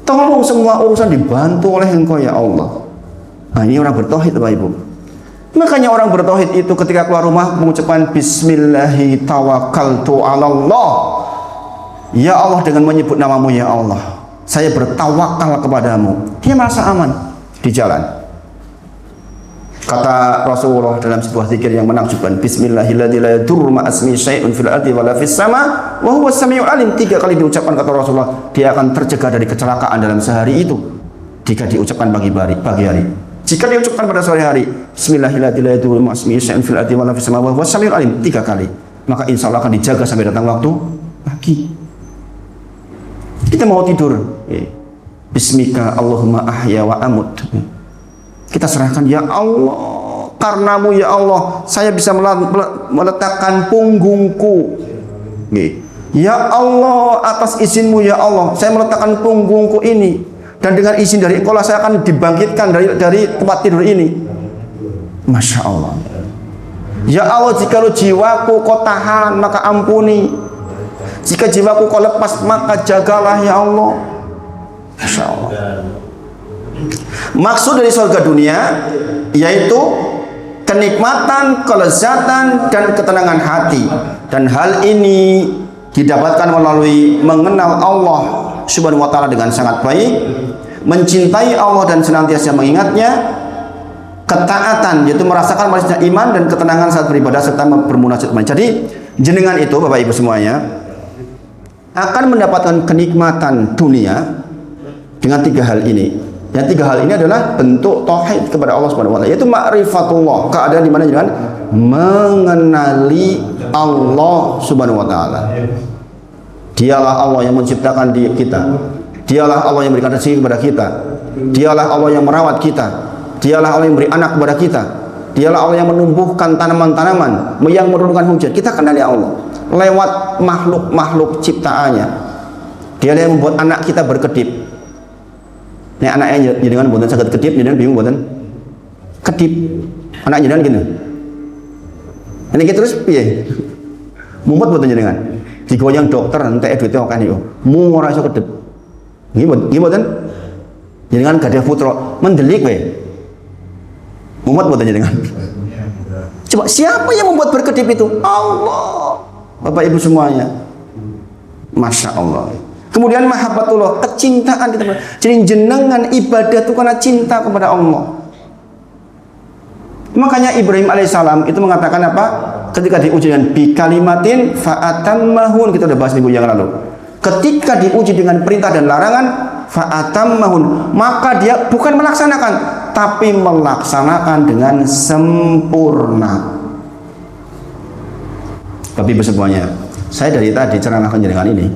Tolong semua urusan dibantu oleh Engkau ya Allah. Nah, ini orang bertauhid Bapak Ibu. Makanya orang bertauhid itu ketika keluar rumah mengucapkan bismillahi tawakkaltu 'alallah. Ya Allah, dengan menyebut namamu ya Allah, saya bertawakal kepadamu. Dia merasa aman di jalan. Kata Rasulullah dalam sebuah zikir yang menakjubkan, bismillahilladzi la yadurru ma'asmi syai'un fil ardi wala fis sama wa huwas samiul alim. 3 kali diucapkan kata Rasulullah, dia akan tercegah dari kecelakaan dalam sehari itu jika diucapkan pagi hari. Jika diucapkan pada sore hari, bismillahirrahmanirrahim, fil ardi wala fis samawati was samiul alim 3 kali, maka insya Allah akan dijaga sampai datang waktu pagi. Kita mau tidur, bismika Allahumma ahya wa amut. Kita serahkan, ya Allah, karenamu ya Allah, saya bisa meletakkan punggungku. Ya Allah, atas izinmu ya Allah, saya meletakkan punggungku ini. Dan dengan izin dari Engkau saya akan dibangkitkan dari tempat tidur ini. Masya Allah. Ya Allah, jika jiwaku kau tahan, maka ampuni. Jika jiwaku kau lepas, maka jagalah ya Allah. Masya Allah. Maksud dari surga dunia yaitu kenikmatan, kelezatan, dan ketenangan hati. Dan hal ini didapatkan melalui mengenal Allah Subhanahu wa taala dengan sangat baik, mencintai Allah dan senantiasa mengingatnya, ketaatan yaitu merasakan manisnya iman dan ketenangan saat beribadah serta bermunajat. Jadi jenengan itu Bapak Ibu semuanya akan mendapatkan kenikmatan dunia dengan 3 hal ini. Yang 3 hal ini adalah bentuk tauhid kepada Allah Subhanahu wa taala, yaitu ma'rifatullah, keadaan di mana jenengan mengenali Allah Subhanahu wa taala. Dialah Allah yang menciptakan kita. Dialah Allah yang memberikan rezeki kepada kita. Dialah Allah yang merawat kita. Dialah Allah yang beri anak kepada kita. Dialah Allah yang menumbuhkan tanaman-tanaman, yang menurunkan hujan. Kita kenali Allah lewat makhluk-makhluk ciptaannya. Dialah yang membuat anak kita berkedip. Nek anaknya jenengan mboten saged kedip, jenengan bingung mboten? Kedip. Anak jenengan gini. Ini kita terus piye? Mumpet mboten jenengan. Digoyang dokter entek duwite akeh niku. Mung ora iso kedep. Nggih mboten? Jenengan gadah putra mendelik kowe. Mumpet mboten jenengan. Coba siapa yang membuat berkedip itu? Allah. Bapak Ibu semuanya. Masya Allah. Kemudian mahabbatullah, kecintaan kita. Jadi jenengan ibadah itu karena cinta kepada Allah. Makanya Ibrahim alaihissalam itu mengatakan apa? Ketika diuji dengan bi kalimatin fa'atammahun, kita udah bahas minggu yang lalu. Ketika diuji dengan perintah dan larangan fa'atammahun, maka dia bukan melaksanakan, tapi melaksanakan dengan sempurna. Tapi semuanya, saya dari tadi ceramahkan jenengan ini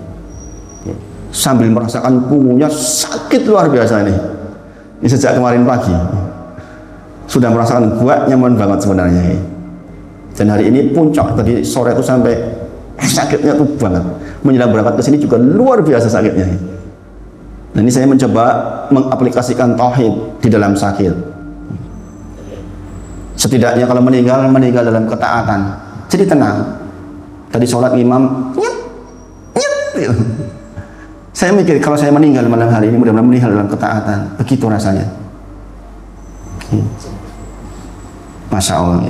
sambil merasakan punggungnya sakit luar biasa ini. Ini sejak kemarin pagi sudah merasakan buat nyaman banget sebenarnya. Dan hari ini puncak, tadi sore itu sampai sakitnya tuh banget. Menjelang berangkat ke sini juga luar biasa sakitnya. Nah, ini saya mencoba mengaplikasikan tauhid di dalam sakit. Setidaknya kalau meninggal dalam ketaatan. Jadi tenang. Tadi sholat imam nyet. Saya mikir kalau saya meninggal malam hari ini mudah-mudahan meninggal dalam ketaatan. Begitu rasanya. Masya Allah.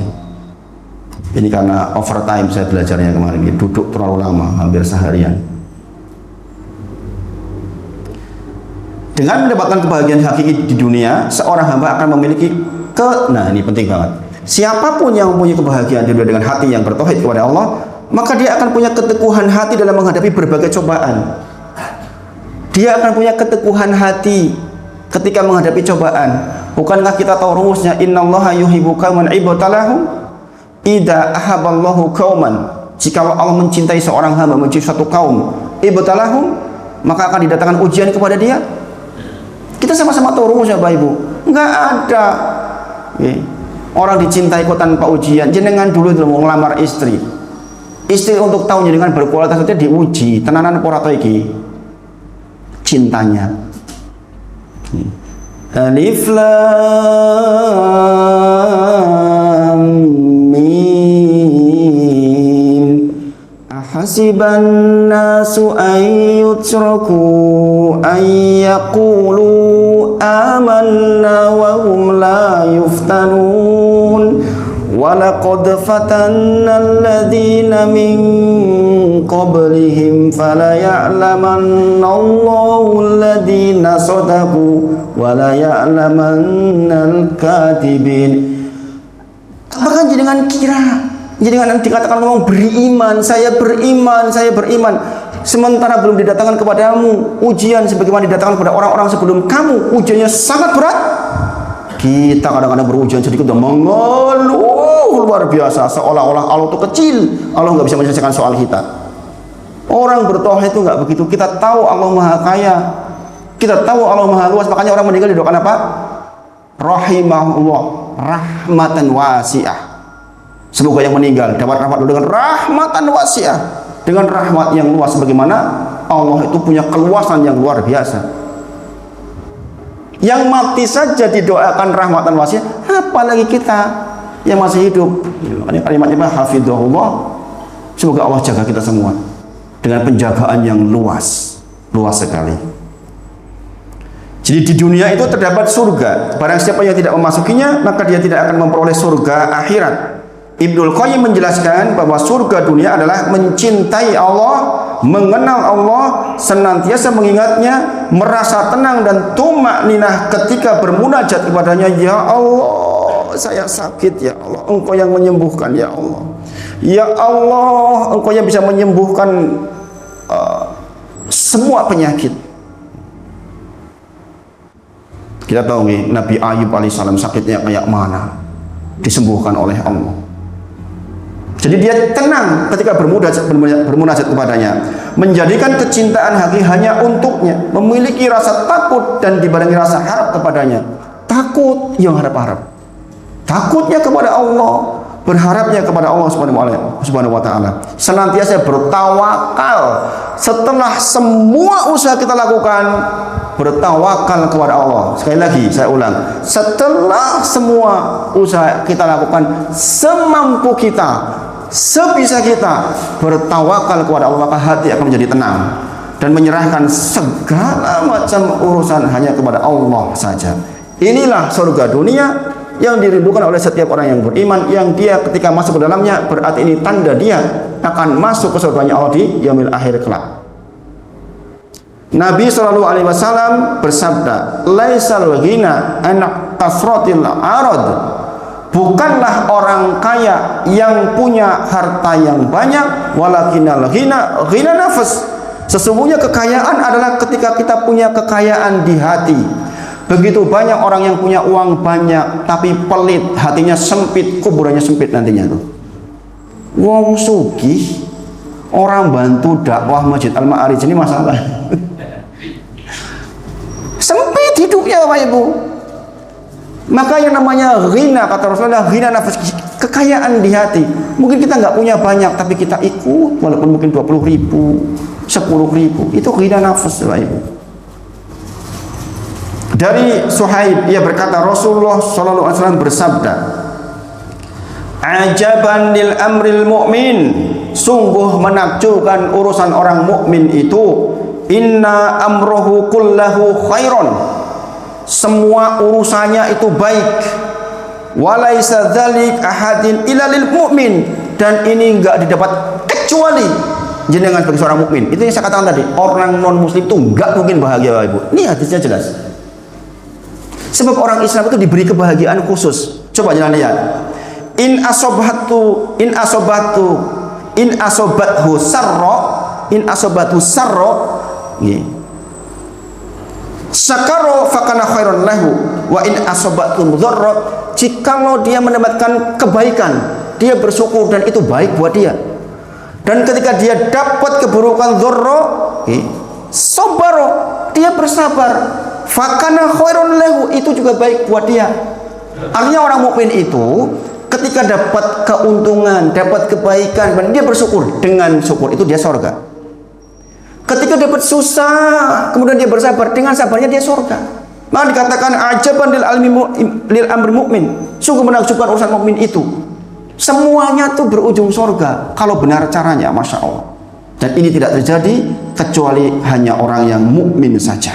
Ini karena overtime saya belajarnya kemarin, duduk terlalu lama, hampir seharian. Dengan mendapatkan kebahagiaan hakiki di dunia, seorang hamba akan memiliki nah ini penting banget. Siapapun yang mempunyai kebahagiaan di dunia dengan hati yang bertauhid kepada Allah, maka dia akan punya keteguhan hati dalam menghadapi berbagai cobaan. Dia akan punya keteguhan hati ketika menghadapi cobaan. Bukankah kita tahu rumusnya, innallaha yuhibbu qauman ibtalahum idza ahabballahu qauman. Jika Allah mencintai seorang hamba, mencintai satu kaum, ibtalahum, maka akan didatangkan ujian kepada dia. Kita sama-sama tahu rumusnya Bapak Ibu. Enggak ada orang dicintai kok tanpa ujian. Jenengan dulu mau ngelamar istri. Istri untuk tahu jenengan berkualitas itu diuji, tenanan ora to iki cintanya. Alif Lam Mim. Ahasiban nasu an yutraku an yaqulu amanna wa hum la yuftanun. Walaqad fatanna alladhina min qablihim falaya'lamanna Allahu alladhina sadaqu walaya'lamanna al-kadhibin. Bahkan jenengan kira, jenengan dikatakan ngomong beriman, saya beriman, sementara belum didatangkan kepadamu ujian sebagaimana didatangkan kepada orang-orang sebelum kamu. Ujiannya sangat berat. Kita kadang-kadang berujian sedikit udah mengeluh luar biasa, seolah-olah Allah itu kecil, Allah nggak bisa menyelesaikan soal kita. Orang bertauhid itu nggak begitu. Kita tahu Allah Maha Kaya, kita tahu Allah Maha Luas, makanya orang meninggal didoakan apa? Rahimahullah, rahmatan wasi'ah. Semoga yang meninggal dapat rahmat dengan rahmatan wasi'ah, dengan rahmat yang luas. Bagaimana Allah itu punya keluasan yang luar biasa. Yang mati saja didoakan rahmatan wasi'ah, apalagi kita yang masih hidup. Ini kalimatnya hafidhahullah. Semoga Allah jaga kita semua dengan penjagaan yang luas sekali. Jadi di dunia itu terdapat surga. Barang siapa yang tidak memasukinya, maka dia tidak akan memperoleh surga akhirat. Ibnul Qayyim menjelaskan bahwa surga dunia adalah mencintai Allah, mengenal Allah, senantiasa mengingatnya, merasa tenang dan tumakninah ketika bermunajat kepadanya. Ya Allah, saya sakit, ya Allah, Engkau yang menyembuhkan, ya Allah. Ya Allah, Engkau yang bisa menyembuhkan semua penyakit. Kita tahu nih, Nabi Ayub alaihissalam sakitnya kayak mana, disembuhkan oleh Allah. Jadi dia tenang ketika bermunajat kepadanya, menjadikan kecintaan hati hanya untuknya, memiliki rasa takut dan dibarengi rasa harap kepadanya. Takut yang harap-harap, takutnya kepada Allah, berharapnya kepada Allah Subhanahu wa Ta'ala. Senantiasa bertawakal. Setelah semua usaha kita lakukan, bertawakal kepada Allah. Sekali lagi saya ulang, setelah semua usaha kita lakukan semampu kita, sebisa kita bertawakal kepada Allah, maka hati akan menjadi tenang dan menyerahkan segala macam urusan hanya kepada Allah saja. Inilah surga dunia yang dirindukan oleh setiap orang yang beriman, yang dia ketika masuk ke dalamnya berarti ini tanda dia akan masuk ke surganya Allah di yaumil akhir kelak. Nabi Shallallahu Alaihi Wasallam bersabda, "Laisal ghina an kasratil arad." Bukanlah orang kaya yang punya harta yang banyak, walakinal ghina ghina nafas. Sesungguhnya kekayaan adalah ketika kita punya kekayaan di hati. Begitu banyak orang yang punya uang banyak tapi pelit, hatinya sempit, kuburannya sempit nantinya tuh. Wong sugih orang bantu dakwah Masjid Al-Ma'arij ini masalah. Sempit hidupnya Bapak Ibu. Maka yang namanya ghina, kata Rasulullah, ghina nafas, kekayaan di hati. Mungkin kita nggak punya banyak tapi kita ikut walaupun mungkin 20.000, 10.000, itu ghina nafas Bapak Ibu. Dari Suhaib, ia berkata Rasulullah Shallallahu Alaihi Wasallam bersabda, "Ajaban lil amril mu'min." Sungguh menakjubkan urusan orang mukmin itu. Inna amrohu kullahu khairon. Semua urusannya itu baik. Walaisa dzalik ahadin illa lil mu'min. Dan ini enggak didapat kecuali jenengan sebagai seorang mukmin. Itu yang saya katakan tadi, orang non muslim itu enggak mungkin bahagia Bapak Ibu. Ini hadisnya jelas. Sebab orang Islam itu diberi kebahagiaan khusus. Coba jangan lihat. In asobathu sarro sakaro fakana khairan lahu wa in asobathu mudharra. Jikalau dia mendapatkan kebaikan, dia bersyukur dan itu baik buat dia. Dan ketika dia dapat keburukan dzarra, sabaro, dia bersabar. Fakana khairan lahu, itu juga baik buat dia. Artinya orang mukmin itu ketika dapat keuntungan, dapat kebaikan, dan dia bersyukur, dengan syukur itu dia surga. Ketika dapat susah, kemudian dia bersabar, dengan sabarnya dia surga. Maka dikatakan ajaban lil amri mu'min. Sungguh menakjubkan urusan mukmin itu. Semuanya tuh berujung surga kalau benar caranya, masya Allah. Dan ini tidak terjadi kecuali hanya orang yang mukmin saja.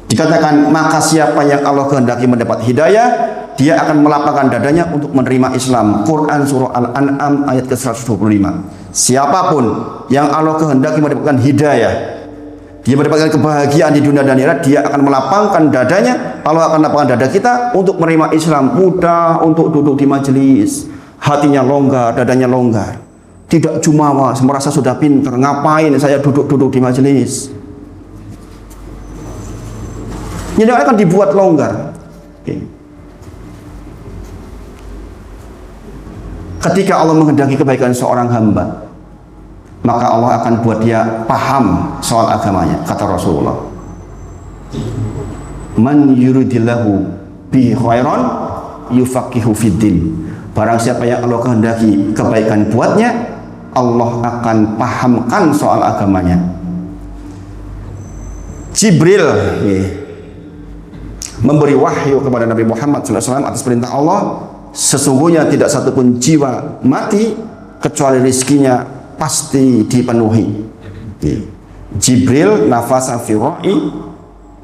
Dikatakan maka siapa yang Allah kehendaki mendapat hidayah, dia akan melapangkan dadanya untuk menerima Islam. Quran surah Al-An'am ayat ke-125. Siapapun yang Allah kehendaki mendapatkan hidayah, dia mendapatkan kebahagiaan di dunia dan akhirat, dia akan melapangkan dadanya. Allah akan lapangkan dada kita untuk menerima Islam. Mudah untuk duduk di majelis, hatinya longgar, dadanya longgar. Tidak jumawa, merasa sudah pintar, ngapain saya duduk-duduk di majelis. Ini akan dibuat longgar. Ketika Allah menghendaki kebaikan seorang hamba, maka Allah akan buat dia paham soal agamanya. Kata Rasulullah, man yuridillahu bi khairan yufaqihu fiddin. Barang siapa yang Allah kehendaki kebaikan buatnya, Allah akan pahamkan soal agamanya. Jibril memberi wahyu kepada Nabi Muhammad SAW atas perintah Allah, sesungguhnya tidak satupun jiwa mati kecuali rizkinya pasti dipenuhi. Jibril nafasa fi ra'i,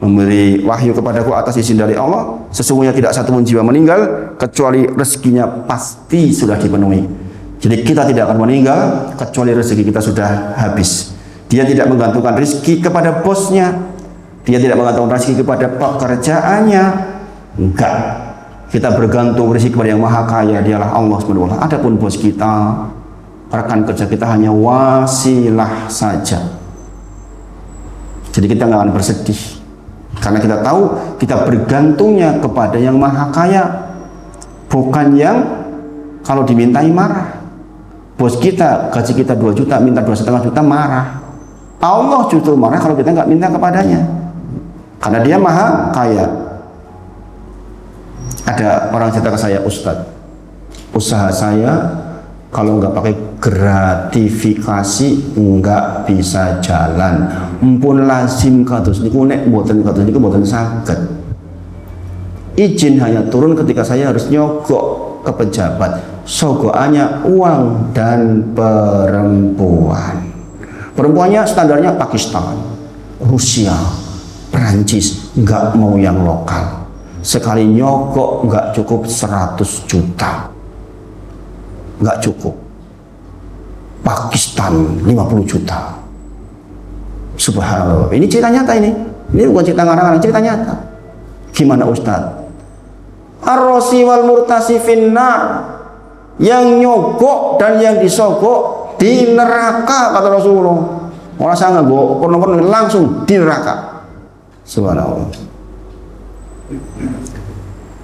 memberi wahyu kepadaku atas izin dari Allah, sesungguhnya tidak satupun jiwa meninggal kecuali rezekinya pasti sudah dipenuhi. Jadi kita tidak akan meninggal kecuali rezeki kita sudah habis. Dia tidak menggantungkan rezeki kepada bosnya, dia tidak menggantungkan rezeki kepada pekerjaannya, enggak. Kita bergantung rezeki kepada yang maha kaya, dialah Allah Subhanahu wa taala. Adapun bos kita, rekan kerja kita hanya wasilah saja. Jadi kita nggak akan bersedih karena kita tahu kita bergantungnya kepada yang maha kaya, bukan yang kalau dimintai marah. Bos kita gaji kita 2 juta, minta 2,5 juta, marah. Allah justru marah kalau kita nggak minta kepadanya, karena dia maha kaya. Ada orang cerita ke saya, Ustadz, usaha saya kalau nggak pakai gratifikasi nggak bisa jalan. Mumpun lazim kados niku nek mboten kados niku mboten saged. Izin hanya turun ketika saya harus nyogok. ke pejabat, sogoannya uang dan perempuan. Perempuannya standarnya Pakistan, Rusia, Perancis, nggak mau yang lokal. Sekali nyogok nggak cukup 100 juta, nggak cukup. Pakistan 50 juta. Subhanallah. Ini cerita nyata ini. Ini bukan cerita ngarang-ngarang, cerita nyata. Gimana Ustaz? Ar-rosi wal murtasi finnar. Yang nyogok dan yang disogok di neraka, kata Rasulullah. Orang saya nggak bohong, langsung di neraka. Subhanallah.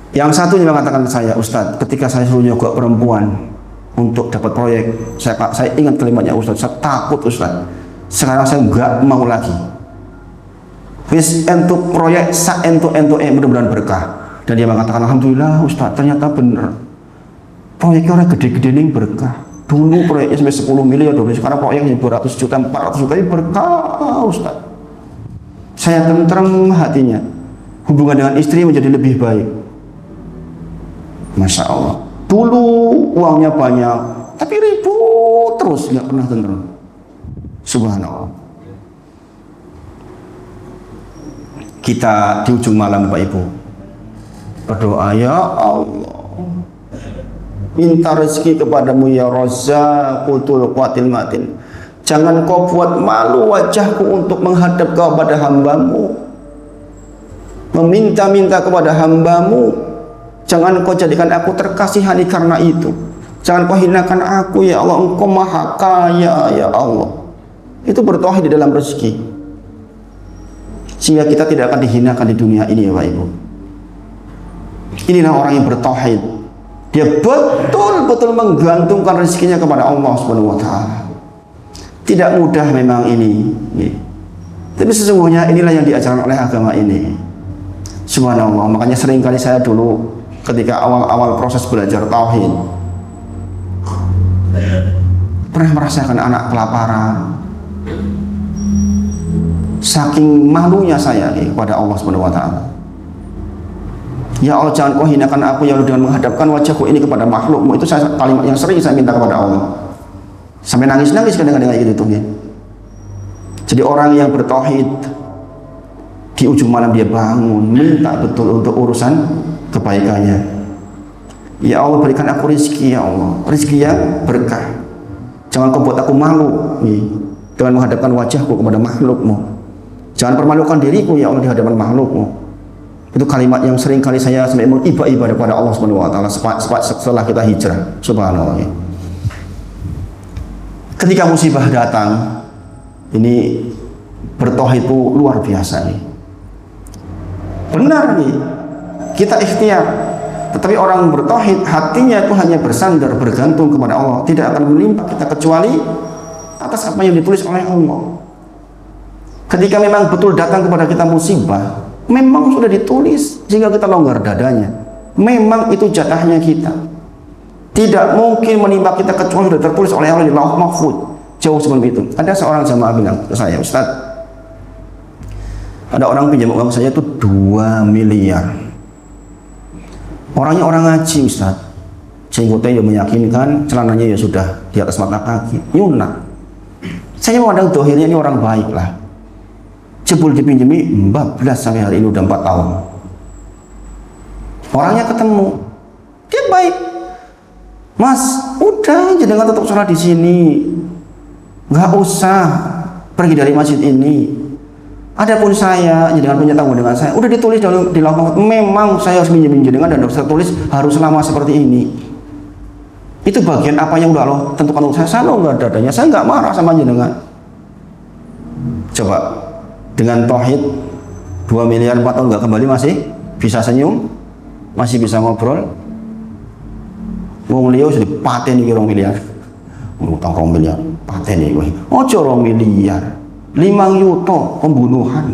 Yang satunya mengatakan ke saya, Ustaz, ketika saya suruh nyogok perempuan untuk dapat proyek, saya ingat kalimatnya Ustaz, saya takut Ustaz. Sekarang saya nggak mau lagi. Wis untuk proyek sa entuk mudah-mudahan berkah. Dan dia mengatakan, alhamdulillah Ustaz, ternyata benar. Proyeknya orang gede-gede ini berkah. Dulu proyeknya sampai 10 miliar, sekarang proyeknya 200 juta, 400 juta ini berkah Ustaz. Saya tentrem hatinya. Hubungan dengan istri menjadi lebih baik. Masya Allah. Dulu uangnya banyak, tapi ribut terus, nggak pernah tentrem. Subhanallah. Kita di ujung malam Bapak Ibu berdoa, ya Allah, minta rezeki kepadamu ya Razzaqul Qatil Matin. Jangan kau buat malu wajahku untuk menghadap kepada hambamu, meminta-minta kepada hambamu. Jangan kau jadikan aku terkasihani karena itu. Jangan kau hinakan aku ya Allah, engkau maha kaya ya Allah. Itu bertauhid di dalam rezeki, sehingga kita tidak akan dihinakan di dunia ini ya Bapak Ibu. Inilah orang yang bertauhid. Dia betul-betul menggantungkan rezekinya kepada Allah Subhanahu wa taala. Tidak mudah memang ini. Tapi sesungguhnya inilah yang diajarkan oleh agama ini. Subhanallah. Makanya seringkali saya dulu ketika awal-awal proses belajar tauhid pernah merasakan anak kelaparan. Saking malunya saya kepada Allah Subhanahu wa taala. Ya Allah, jangan kau hinakan aku ya Allah dengan menghadapkan wajahku ini kepada makhlukmu. Itu kalimat yang sering saya minta kepada Allah. Sampai nangis-nangis kadang-kadang kayak gitu ya. Jadi orang yang bertauhid di ujung malam dia bangun minta betul untuk urusan kebaikannya. Ya Allah, berikan aku rezeki ya Allah, rezeki yang berkah. Jangan kau buat aku malu dengan menghadapkan wajahku kepada makhlukmu. Jangan permalukan diriku ya Allah di hadapan makhlukmu. Itu kalimat yang sering kali saya sampai ibadah kepada Allah Subhanahu wa taala setelah kita hijrah. Subhanallah. Ketika musibah datang, ini bertauhid itu luar biasa nih. Benar nih, kita ikhtiar. Tetapi orang bertauhid hatinya itu hanya bersandar, bergantung kepada Allah, tidak akan menimpa kita kecuali atas apa yang ditulis oleh Allah. Ketika memang betul datang kepada kita musibah, memang sudah ditulis sehingga kita longgar dadanya. Memang itu jatahnya kita. Tidak mungkin menimpa kita kecuali sudah tertulis oleh Allah di Lauh Mahfuz. Jauh sebelum itu. Ada seorang jamaah bilang ke saya, Ustaz, ada orang pinjam uang saya itu 2 miliar. Orangnya orang ngaji Ustaz, jenggotnya ya meyakinkan, celananya ya sudah di atas mata kaki, nyunak. Saya memandang dohirnya ini orang baik lah. Jebul dipinjemi 14 sampai hari ini udah 4 tahun. Orangnya ketemu, dia baik. Mas, udah jangan tetap sholat di sini, nggak usah pergi dari masjid ini. Adapun saya, jangan punya tanggung dengan saya. Udah ditulis di Lauh Mahfuz, memang saya harus minjem jenengan dan dokter tulis harus selama seperti ini. Itu bagian apa yang udah Allah tentukan untuk saya longgar dadanya. Saya nggak marah sama jenengan. Coba dengan tauhid 2 miliar 4 tahun nggak kembali masih bisa senyum, masih bisa ngobrol. Wong liya sudah paten iki 2 miliar. Utang 2 miliar, paten iki kowe. Ojo 2 miliar. 5 yuto pembunuhan.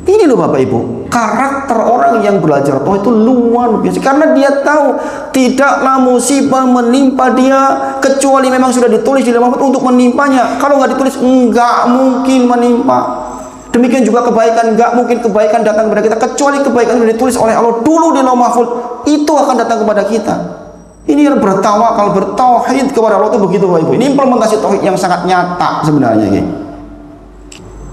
Ini loh Bapak Ibu, karakter orang yang belajar tauhid itu luar biasa karena dia tahu tidaklah musibah menimpa dia kecuali memang sudah ditulis di Lauh Mahfuz untuk menimpanya. Kalau nggak ditulis nggak mungkin menimpa. Demikian juga kebaikan, nggak mungkin kebaikan datang kepada kita kecuali kebaikan yang ditulis oleh Allah dulu di Lauh Mahfuz. Itu itu akan datang kepada kita. Ini yang bertawakal, bertauhid kepada Allah itu begitu Bapak Ibu. Ini implementasi tauhid yang sangat nyata sebenarnya ini.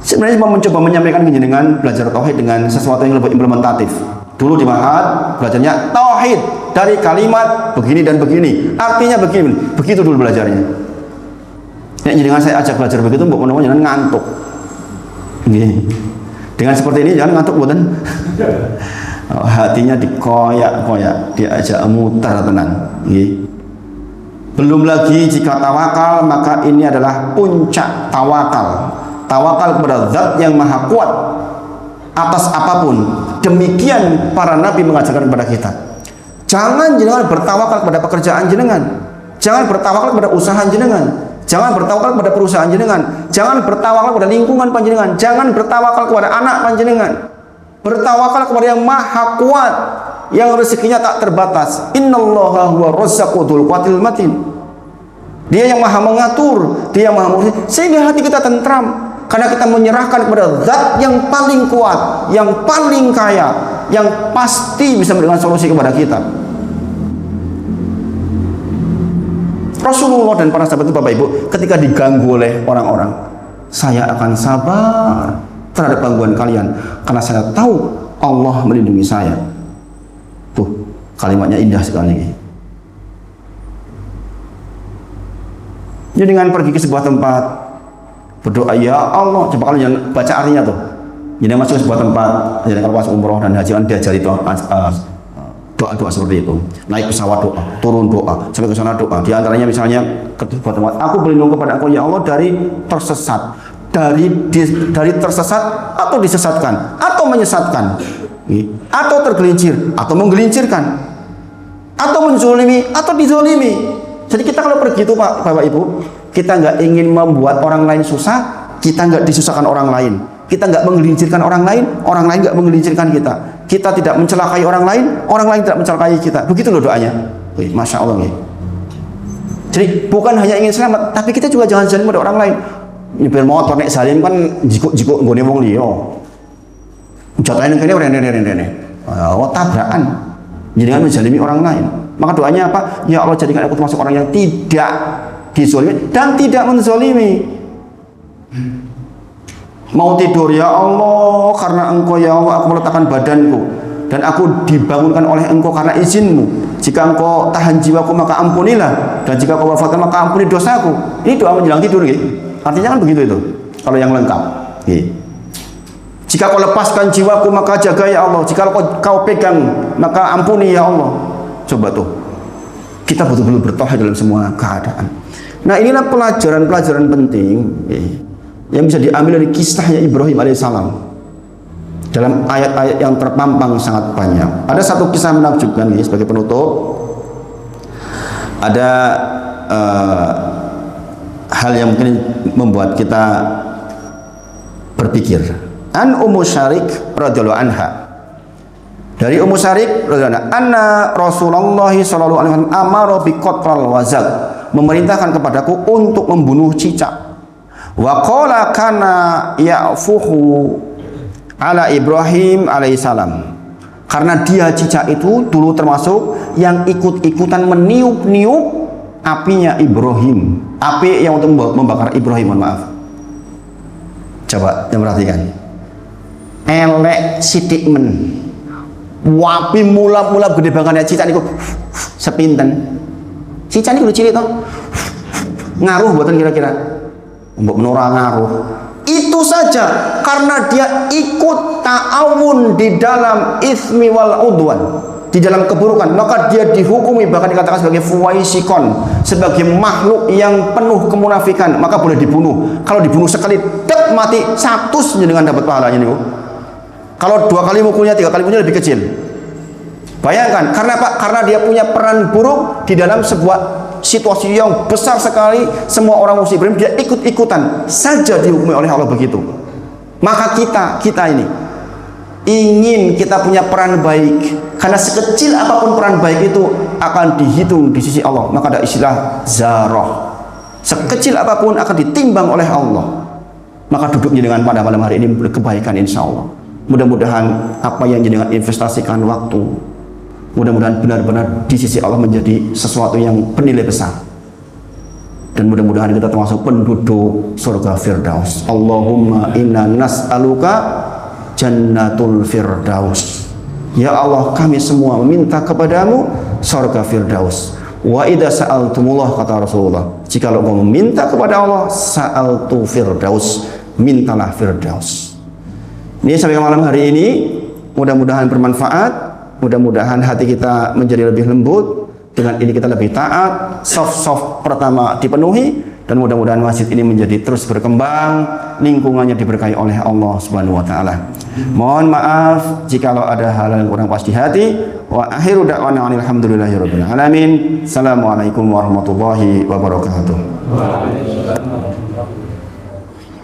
Sebenarnya mau mencoba menyampaikan dengan belajar tauhid dengan sesuatu yang lebih implementatif. Dulu di Mahat belajarnya tauhid dari kalimat begini dan begini. Artinya begini. Begitu dulu belajarnya. Ya, dengan saya ajak belajar begitu, mbok menawa jangan ngantuk. Nggih. Dengan seperti ini jangan ngantuk mboten. Hatinya dikoyak-koyak, diajak muter tenan. Nggih. Belum lagi jika tawakal, maka ini adalah puncak tawakal. Tawakal kepada Zat yang Maha Kuat atas apapun. Demikian para nabi mengajarkan kepada kita. Jangan bertawakal kepada pekerjaan jenengan. Jangan bertawakal kepada usaha jenengan. Jangan bertawakal kepada perusahaan jenengan. Jangan bertawakal kepada lingkungan panjenengan. Jangan bertawakal kepada anak panjenengan. Bertawakal kepada yang Maha Kuat, yang rezekinya tak terbatas. Innallaha huwa razzaqu dzul quwwatil matin. Dia yang Maha mengatur, Dia yang Maha mengurus, sehingga hati kita tentram karena kita menyerahkan kepada Zat yang paling kuat, yang paling kaya, yang pasti bisa memberikan solusi kepada kita. Rasulullah dan para sahabat itu Bapak Ibu, ketika diganggu oleh orang-orang, saya akan sabar terhadap gangguan kalian karena saya tahu Allah melindungi saya. Tuh, kalimatnya indah sekali. Jadi dengan pergi ke sebuah tempat berdoa, ya Allah, coba kalau yang baca artinya tuh. Jadi masuk ke sebuah tempat, jadi kalau pas umroh dan haji kan diajari doa-doa seperti itu. Naik pesawat doa, turun doa, sampai ke sana doa. Di antaranya misalnya ke sebuah tempat, aku berlindung kepada Engkau ya Allah dari tersesat, dari tersesat atau disesatkan, atau menyesatkan, atau tergelincir, atau menggelincirkan, atau menzolimi, atau dizolimi. Jadi kita kalau pergi itu Bapak Ibu, kita nggak ingin membuat orang lain susah, kita nggak disusahkan orang lain, kita nggak menggelincirkan orang lain nggak menggelincirkan kita. Kita tidak mencelakai orang lain tidak mencelakai kita. Begitu loh doanya. Wih, Masya Allah. Jadi bukan hanya ingin selamat, tapi kita juga jangan zalim pada orang lain. Nyepir motor nek zalim kan jiko nggone wong liya. Jatuhin kene rene. Oh, tabrakan. Jangan menzalimi orang lain. Maka doanya apa? Ya Allah, jadikan aku termasuk orang yang tidak dizalimi dan tidak menzalimi. Mau tidur, ya Allah, karena Engkau ya Allah aku meletakkan badanku dan aku dibangunkan oleh Engkau karena izin-Mu. Jika Engkau tahan jiwaku maka ampunilah, dan jika Kau wafatkan maka ampuni dosaku. Ini doa menjelang tidur, gitu. Artinya kan begitu itu. Kalau yang lengkap. Gitu. Jika Kau lepaskan jiwaku maka jaga ya Allah. Jika Kau pegang maka ampuni ya Allah. Coba tuh, kita betul-betul bertauhid dalam semua keadaan. Nah, inilah pelajaran-pelajaran penting yang bisa diambil dari kisahnya Ibrahim alaihissalam. Dalam ayat-ayat yang terpampang sangat banyak. Ada satu kisah menakjubkan nih sebagai penutup. Ada hal yang mungkin membuat kita berpikir. An Ummu Syarik radhiyallahu anha. Dari Ummu Syarik radhiyallahu anha, Rasulullah sallallahu alaihi wasallam amara bi qatl wazak, memerintahkan kepadaku untuk membunuh cicak. Wa qala kana ya'fuhu ala Ibrahim alaihissalam. Karena dia cicak itu dulu termasuk yang ikut-ikutan meniup-niup apinya Ibrahim, api yang untuk membakar Ibrahim, mohon maaf. Coba yang perhatikan. Elek sitik men. Wapi mulap-mulap gede banget ya cicak niku sepinten. Cicak niku cilik to. Ngaruh buatan kira-kira. Mbok menora ngaruh. Itu saja karena dia ikut ta'awun di dalam ismi wal udwan, di dalam keburukan, maka dia dihukumi, bahkan dikatakan sebagai fuwaisikon, sebagai makhluk yang penuh kemunafikan, maka boleh dibunuh. Kalau dibunuh sekali dek mati, 100 dengan dapat pahalanya niku. Kalau 2 kali mukulnya, 3 kali mukulnya lebih kecil. Bayangkan, karena apa? Karena dia punya peran buruk di dalam sebuah situasi yang besar sekali. Semua orang musuh Ibrahim dia ikut-ikutan saja dihukumi oleh Allah begitu. Maka kita ini ingin kita punya peran baik, karena sekecil apapun peran baik itu akan dihitung di sisi Allah. Maka ada istilah zarah, sekecil apapun akan ditimbang oleh Allah. Maka duduknya dengan pada malam hari ini berkebaikan insya Allah. Mudah-mudahan apa yang jenengan investasikan waktu, Mudah-mudahan benar-benar di sisi Allah menjadi sesuatu yang bernilai besar. Dan mudah-mudahan kita termasuk penduduk surga Firdaus. Allahumma inna nas'aluka jannatul Firdaus. Ya Allah, kami semua meminta kepadamu surga Firdaus. Wa idza sa'altumullah, kata Rasulullah, jikalau kamu meminta kepada Allah, sa'altu Firdaus, mintalah Firdaus. Ini sampai malam hari ini, mudah-mudahan bermanfaat. Mudah-mudahan hati kita menjadi lebih lembut. Dengan ini kita lebih taat. Soft pertama dipenuhi, dan mudah-mudahan masjid ini menjadi terus berkembang, lingkungannya diberkahi oleh Allah Subhanahu wa taala. Mohon maaf jikalau ada hal yang kurang pas di hati. Wa akhiru da'wana alhamdulillahirabbil alamin. Assalamualaikum warahmatullahi wabarakatuh. Waalaikumsalam.